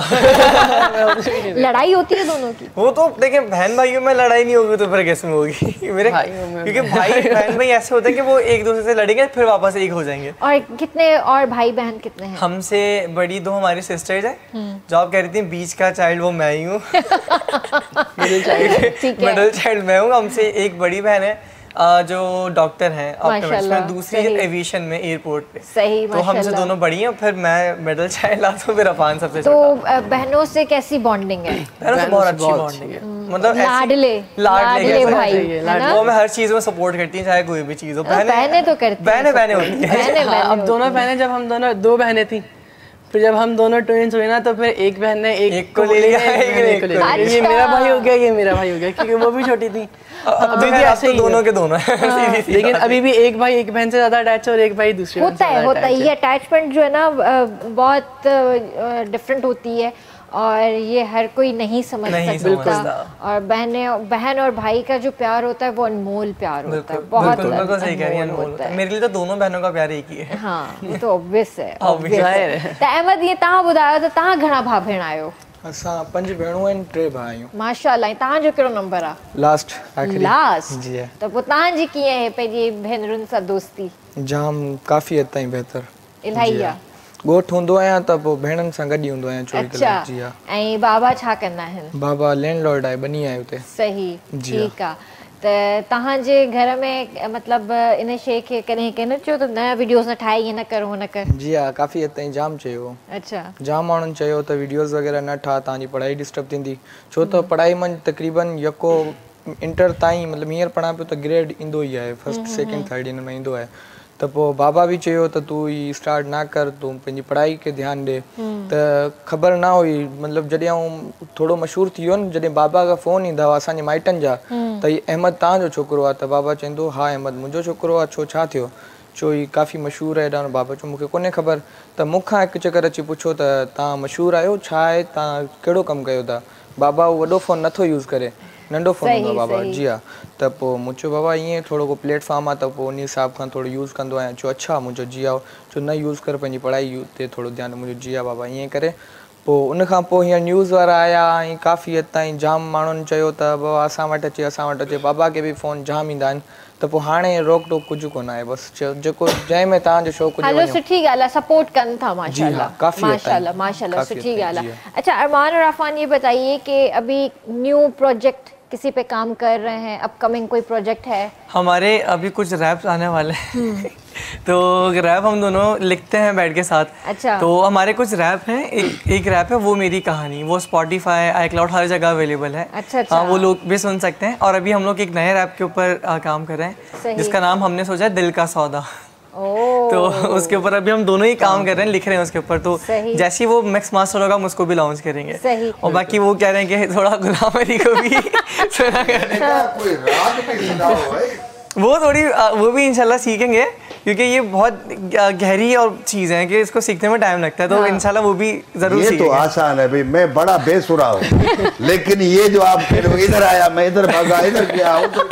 लड़ाई होती है दोनों की? वो तो देखिए बहन भाइयों में लड़ाई नहीं होगी तो फिर कैसे में होगी मेरे, क्योंकि बहन भाई ऐसे होते हैं कि वो एक दूसरे से लड़ेंगे फिर वापस एक हो जाएंगे। और कितने और भाई बहन कितने हैं? हमसे बड़ी 2 हमारी सिस्टर्स है, जो आप कह रही थी बीच का चाइल्ड वो मैं ही हूँ। मिडिल चाइल्ड मैं हूँ। हमसे एक बड़ी बहन है जो डॉक्टर हैं ऑप्टोमेट्रिस्ट में, दूसरी एविएशन में एयरपोर्ट पे। सही, तो हमसे दोनों बड़ी हैं, फिर मैं मिडिल चाइल्ड आता हूँ, फिर अफान सबसे तो बहनों से कैसी बॉन्डिंग है? बहनों से बहुत अच्छी बॉन्डिंग है, मतलब लाडले भाई, वो मैं हर चीज में सपोर्ट करती हैं, चाहे कोई भी चीज हो। बहनें तो करती हैं, बहनें होती हैं। अब दोनों बहनें, जब हम दोनों 2 बहनें थी, फिर जब हम दोनों ट्विंस हुए ना तो फिर एक बहन ने एक को ले लिया, एक को ले लिया। ये मेरा भाई हो गया, ये मेरा भाई हो गया, क्योंकि वो भी छोटी थी। अभी भी ऐसे ही दोनों के दोनों है। लेकिन अभी भी एक भाई एक बहन से ज्यादा अटैच है और एक भाई दूसरे होता है। ये अटैचमेंट जो है ना बहुत डिफरेंट होती है और ये हर कोई नहीं समझ सकता। और बहन और भाई का जो प्यार होता है वो अनमोल प्यार होता है, बहुत सही कह रही है, अनमोल होता है। मेरे लिए तो दोनों बहनों का प्यार एक ही है। हाँ, ये तो ऑब्वियस है। तो अहमद, ये तव्हां ॿुधायो त तव्हां घणा भाउ भेण आहियो? असां 5 भेणूं आहिनि, 3 भाउ आहियूं। माशाअल्लाह। तव्हांजो कहिड़ो नंबर आहे? लास्ट, आखिरी। लास्ट जी। त पोइ तव्हांजी कीअं आहे पंहिंजी भेनरुनि सां दोस्ती? जाम काफ़ी हद ताईं बहितर। इलाही आहे। ॻोठु हूंदो आहियां त पोइ भेणनि सां गॾु ई हूंदो आहियां 24 कलाक। जी हा। ऐं बाबा छा कंदा आहिनि? बाबा लैंडलॉर्ड आहे, बनी आहे हुते। सही, ठीकु आहे। त तव्हांजे घर में मतलब इन शइ खे कॾहिं कंहिं न चयो त न वीडियोस न ठाहे, ईअं न कर, हो न कर? जी हा, काफ़ी हद ताईं जाम चयो। अच्छा। जाम माण्हुनि चयो त वीडियोस वग़ैरह न ठाह, तव्हांजी पढ़ाई डिस्टर्ब थींदी, छो त पढ़ाई में तक़रीबन यको इंटर ताईं मतिलबु हींअर पढ़ां पियो त ग्रेड ईंदो ई आहे, फर्स्ट सेकेंड थर्ड इन में ईंदो आहे। त पोइ बाबा बि चयो त तूं ही स्टार्ट ना कर, तूं पंहिंजी पढ़ाई खे ध्यानु ॾे। त ख़बर न हुई, मतिलबु जॾहिं आउं थोरो मशहूरु थी वियो न, जॾहिं बाबा खां फ़ोन ईंदा हुआ असांजे माइटनि जा त हीउ अहमद तव्हांजो छोकिरो आहे, त बाबा चवंदो हा अहमद मुंहिंजो छोकिरो आहे, छो छा थियो? चो ही काफ़ी मशहूरु आहे हेॾा। बाबा चयो मूंखे कोन्हे ख़बर। त मूंखां हिकु चकर अची पुछो त तव्हां मशहूरु आहियो, छा आहे, तव्हां कहिड़ो कमु कयो था? बाबा उहो वॾो फ़ोन नथो यूज़ करे, नंढो फ़ोन हूंदो आहे बाबा। जी हा। त पोइ मूं चयो बाबा ईअं थोरो को प्लेटफॉर्म आहे त पोइ उन हिसाब खां थोरो यूज़ कंदो आहियां। चयो अच्छा, मुंहिंजो जी हा। चयो न यूज़ कर, पंहिंजी पढ़ाई ते थोरो ध्यानु। मुंहिंजो जी हा बाबा, ईअं करे पोइ उनखां पोइ हींअर न्यूज़ वारा आया ऐं काफ़ी हद ताईं जाम माण्हुनि चयो त बाबा असां वटि अचे, असां वटि अचे। बाबा खे बि फ़ोन जाम ईंदा आहिनि। त पोइ हाणे रोक टोक कुझु कोन आहे, बसि जेको जंहिंमें तव्हांजो शौक़ु हुजे। सुठी ॻाल्हि आहे, सपोर्ट कनि था। माशाल्लाह, माशाल्लाह, माशाल्लाह, सुठी ॻाल्हि है। अच्छा अरमान और अफान, ये बताइए कि अभी न्यू प्रोजेक्ट किसी पे काम कर रहे हैं, अपकमिंग कोई प्रोजेक्ट है? हमारे अभी कुछ रैप्स आने वाले हैं। तो रैप हम दोनों लिखते हैं बैठ के साथ। अच्छा। तो हमारे कुछ रैप हैं, एक रैप है वो मेरी कहानी, वो स्पॉटिफाई, iCloud हर जगह अवेलेबल है। अच्छा। हाँ, वो लोग भी सुन सकते हैं। और अभी हम लोग एक नए रैप के ऊपर काम कर रहे हैं, जिसका नाम हमने सोचा है दिल का सौदा। तो उसके ऊपर अभी हम दोनों ही काम कर रहे हैं, लिख रहे हैं उसके ऊपर। तो जैसे ही वो मिक्स मास्टर होगा हम उसको भी लॉन्च करेंगे। और बाकी वो कह रहे हैं कि थोड़ा गुलाम अली को भी सुना करें। वो भी इंशाल्लाह सीखेंगे, क्योंकि ये बहुत गहरी और चीज़ है कि इसको सीखने में टाइम लगता है। तो इंशाल्लाह वो भी जरूर सीखेंगे। ये तो आसान है भाई, मैं बड़ा बेसुरा हूँ लेकिन ये जो आप इधर आया, मैं इधर भागा, इधर गया, उधर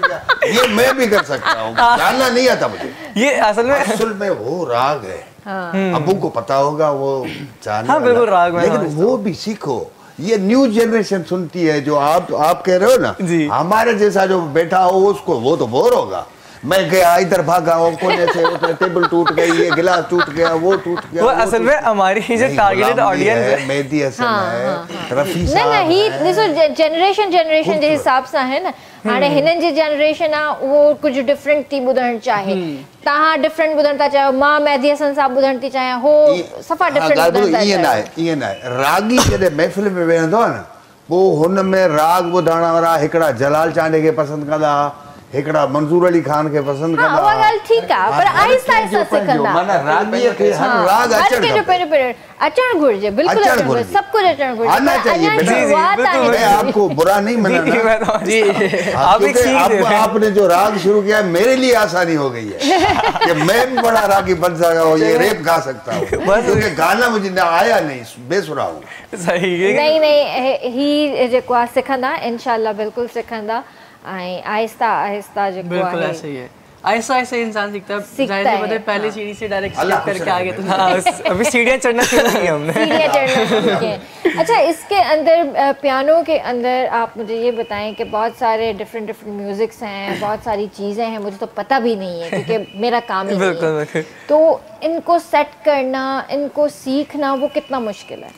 गया, ये मैं भी कर सकता हूँ। जानना नहीं आता मुझे। ये असल में वो राग है। अबू को पता होगा वो जानना। हाँ बिल्कुल राग में। लेकिन वो भी सीखो। ये न्यू जनरेशन सुनती है जो आप कह रहे हो ना जी। हमारे जैसा जो बैठा हो उसको वो तो बोर होगा। मैं गया इधर भागा वो कोने से उधर टेबल टूट गई, ये गिलास टूट गया, वो टूट गया। वो असल में हमारी जो टारगेटेड ऑडियंस है मेहदी हसन है, रफी न साहब न ही ॾिसो जनरेशन जे हिसाब सां है न। हाणे हिननि जी जनरेशन आहे उहो कुझु डिफरेंट थी ॿुधणु चाहे, तव्हां डिफरेंट ॿुधणु था चाहियो, मां मेहदी हसन साहब ॿुधणु थी चाहियां, हो सफ़ा डिफरेंट ॿुधणु था चाहियो। ईअं न आहे। रागी जॾहिं महफ़िल में वेहंदो आहे न पोइ हुन में राग ॿुधण वारा हिकिड़ा जलाल चांडे खे पसंदि कंदा, हिकिड़ा मंसूर अली खान खे पसंदि कंदा। उहा ॻाल्हि ठीकु आहे, पर आहिस्ता आहिस्ता सिखंदा। माना रागीअ खे हर राग अचणु घुरिजे, बिल्कुलु अचणु घुरिजे, सभु कुझु अचणु घुरिजे। आना चाहिए बेटा, मैं आपको बुरा नहीं मनाना जी, आपने जो राग शुरू किया मेरे लिए आसानी हो गई है कि मैं भी बड़ा रागी बन सकता हूँ, ये रेप गा सकता हूँ, क्योंकि गाना मुझे ना आया नहीं, बेसुरा हूँ। सही नहीं ही जेको आहे सिखंदा, इंशाल्लाह बिल्कुल सिखंदा। आहिस्ता आहिस्ता जो बिल्कुल ऐसे ही है, आहिस्ता आहिस्ता इंसान सीखता है। जाहिर सी बात है पहले सीढ़ी से डायरेक्ट स्टेप करके आगे तो अभी सीढ़ियाँ चढ़ना शुरू की हमने, सीढ़ियाँ चढ़ना शुरू की। अच्छा, इसके अंदर पियानो के अंदर आप मुझे ये बताएं कि बहुत सारे डिफरेंट म्यूजिक्स हैं, बहुत सारी चीज़ें हैं, मुझे तो पता भी नहीं है क्योंकि मेरा काम ही नहीं है। तो इनको सेट करना, इनको सीखना वो कितना मुश्किल है?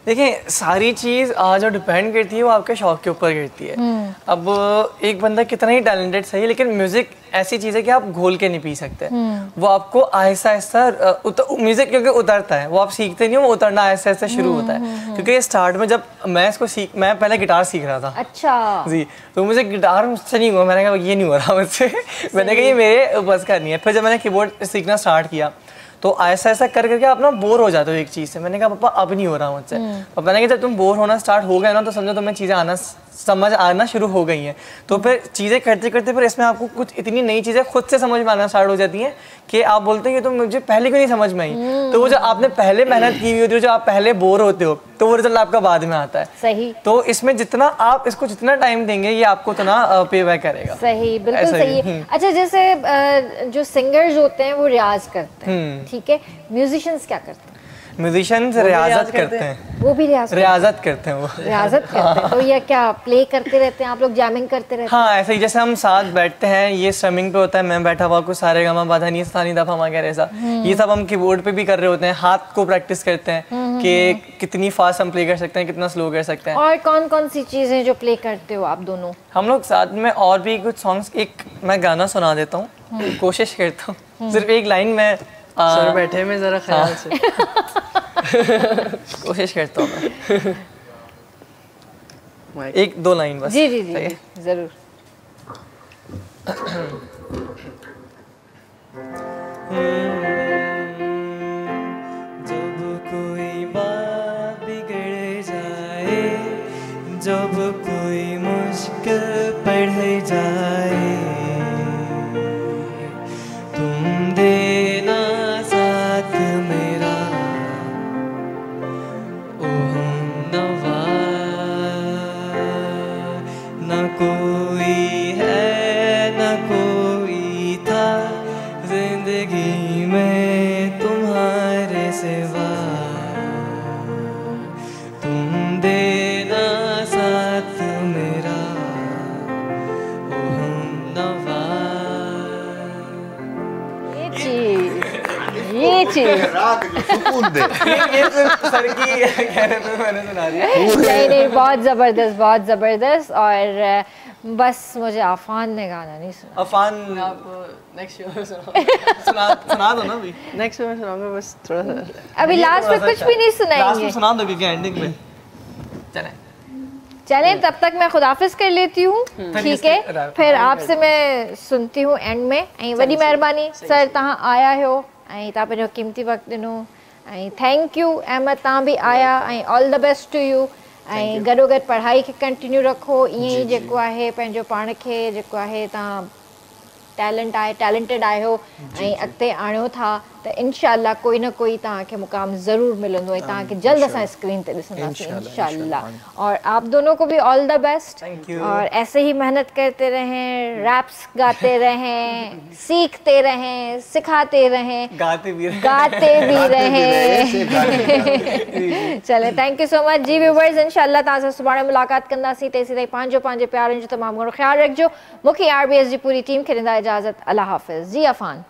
देखिए सारी चीज़ जो डिपेंड करती है वो आपके शौक के ऊपर करती है। अब एक बंदा कितना ही टैलेंटेड सही, लेकिन म्यूजिक ऐसी चीज़ है कि आप घोल के नहीं पी सकते। वो आपको आहिस्ता आहिस्ता म्यूजिक क्योंकि उतरता है, वो आप सीखते नहीं हो, वो उतरना आहिस्ता आहिस्ता शुरू होता है। क्योंकि स्टार्ट में जब मैं इसको मैं पहले गिटार सीख रहा था। अच्छा जी, तो मुझे गिटार मुझसे नहीं हुआ, मैंने कहा ये नहीं हो रहा मुझसे मैंने कहा ये मेरे बस का नहीं है। फिर जब मैंने कीबोर्ड सीखना स्टार्ट किया तो ऐसा ऐसा कर करके आप ना बोर हो जाते हो एक चीज़ से। मैंने कहा पापा अब नहीं हो रहा मुझसे। पापा ने कहा जब तुम बोर होना स्टार्ट हो गए ना तो समझो तुम्हें चीज़ें समझ आना शुरू हो गई हैं। तो फिर चीज़ें करते करते फिर इसमें आपको कुछ इतनी नई चीज़ें खुद से समझ में आना स्टार्ट हो जाती हैं कि आप बोलते हैं कि तो मुझे पहले क्यों नहीं समझ में आई। तो वो जो आपने पहले मेहनत की हुई होती है, जो आप पहले बोर होते हो, तो वो रिजल्ट आपका बाद में आता है। सही। तो इसमें जितना आप इसको जितना टाइम देंगे ये आपको उतना पे बैक करेगा। सही, बिल्कुल सही है। अच्छा, जैसे जो सिंगर्स होते हैं वो रियाज करते हैं, ठीक है, म्यूजिशियंस क्या करते हैं? म्यूजिशियंस रियाजत करते हैं। वो भी रियाजत करते हैं। वो रियाजत करते हैं। तो ये क्या प्ले करते रहते हैं आप लोग, जैमिंग करते रहते हैं? हाँ, ऐसे ही जैसे हम साथ बैठते हैं, ये स्ट्रमिंग पे होता है, मैं बैठा हुआ कुछ सारे गामा बाधा नहीं स्थानी दफा वगैरह ऐसा, ये सब हम कीबोर्ड पे भी कर रहे होते हैं। हाथ को प्रैक्टिस करते हैं कि कितनी फास्ट हम प्ले कर सकते हैं, कितना स्लो कर सकते हैं। और कौन कौन सी चीजें जो प्ले करते हो आप दोनों? हम लोग साथ में और भी कुछ सॉन्ग्स, एक मैं गाना सुना देता हूँ, कोशिश करता हूँ सिर्फ एक लाइन में सर बैठे में जरा ख्याल से कोशिश करता हूँ मैं, एक दो लाइन बस। जी जी जी जरूर। जब कोई बात बिगड़ जाए, जब कोई मुश्किल पड़ जाए, तुम देना साथ मेरा ओ हमनवा। न कोई है न कोई था जिंदगी में तुम्हारे सिवा, तुम देना साथ मेरा ओ हमनवा। ये चीज राग जो सुकून दे। ये सर की कहने पे मैंने सुना दिया। नहीं, बहुत जबरदस्त, बहुत जबरदस्त। और बस मुझे आफान ने गाना नहीं सुना। अफान आपको नेक्स्ट शो में सुना दो ना अभी। नेक्स्ट शो में सुनाऊंगा, बस थोड़ा सा अभी लास्ट में कुछ भी नहीं सुनाएंगे। लास्ट में सुना दोगे क्या एंडिंग में? चलें तब तक मैं खुदाफिज कर लेती हूँ, ठीक है, फिर आपसे मैं सुनती हूँ एंड में। ऐं वॾी महिरबानी सर तव्हां आया हो ऐं तव्हां पंहिंजो क़ीमती वक़्तु ॾिनो, ऐं थैंक यू अहमद तव्हां बि आया, ऐं all the best to you. ऐं गॾोगॾु पढ़ाई खे कंटिन्यू रखो, ईअं ई जेको आहे पंहिंजो पाण खे जेको आहे तव्हां टैलेंटेड आहियो ऐं अॻिते आणियो था, तो इंशाल्लाह कोई ना कोई तव्हांखे मुकाम ज़रूर मिलंदो ऐं तव्हांखे जल्द असां स्क्रीन ते ॾिसंदासीं इंशाल्लाह। और आप दोनों को भी ऑल द बेस्ट, और ऐसे ही मेहनत करते रहें, रैप्स गाते रहें, सीखते रहें, सिखाते रहें, गाते भी रहें। चले, थैंक यू सो मच जी व्यूवर्स। इंशाल्लाह तव्हां सां सुभाणे मुलाक़ात कंदासीं। तेसीं ताईं पंहिंजे प्यारनि जो तमामु घणो ख्यालु रखिजो। मूंखे RBS जी पूरी टीम खे ॾींदा इजाज़त। अल्लाह हाफ़िज़ जी अफ़ान।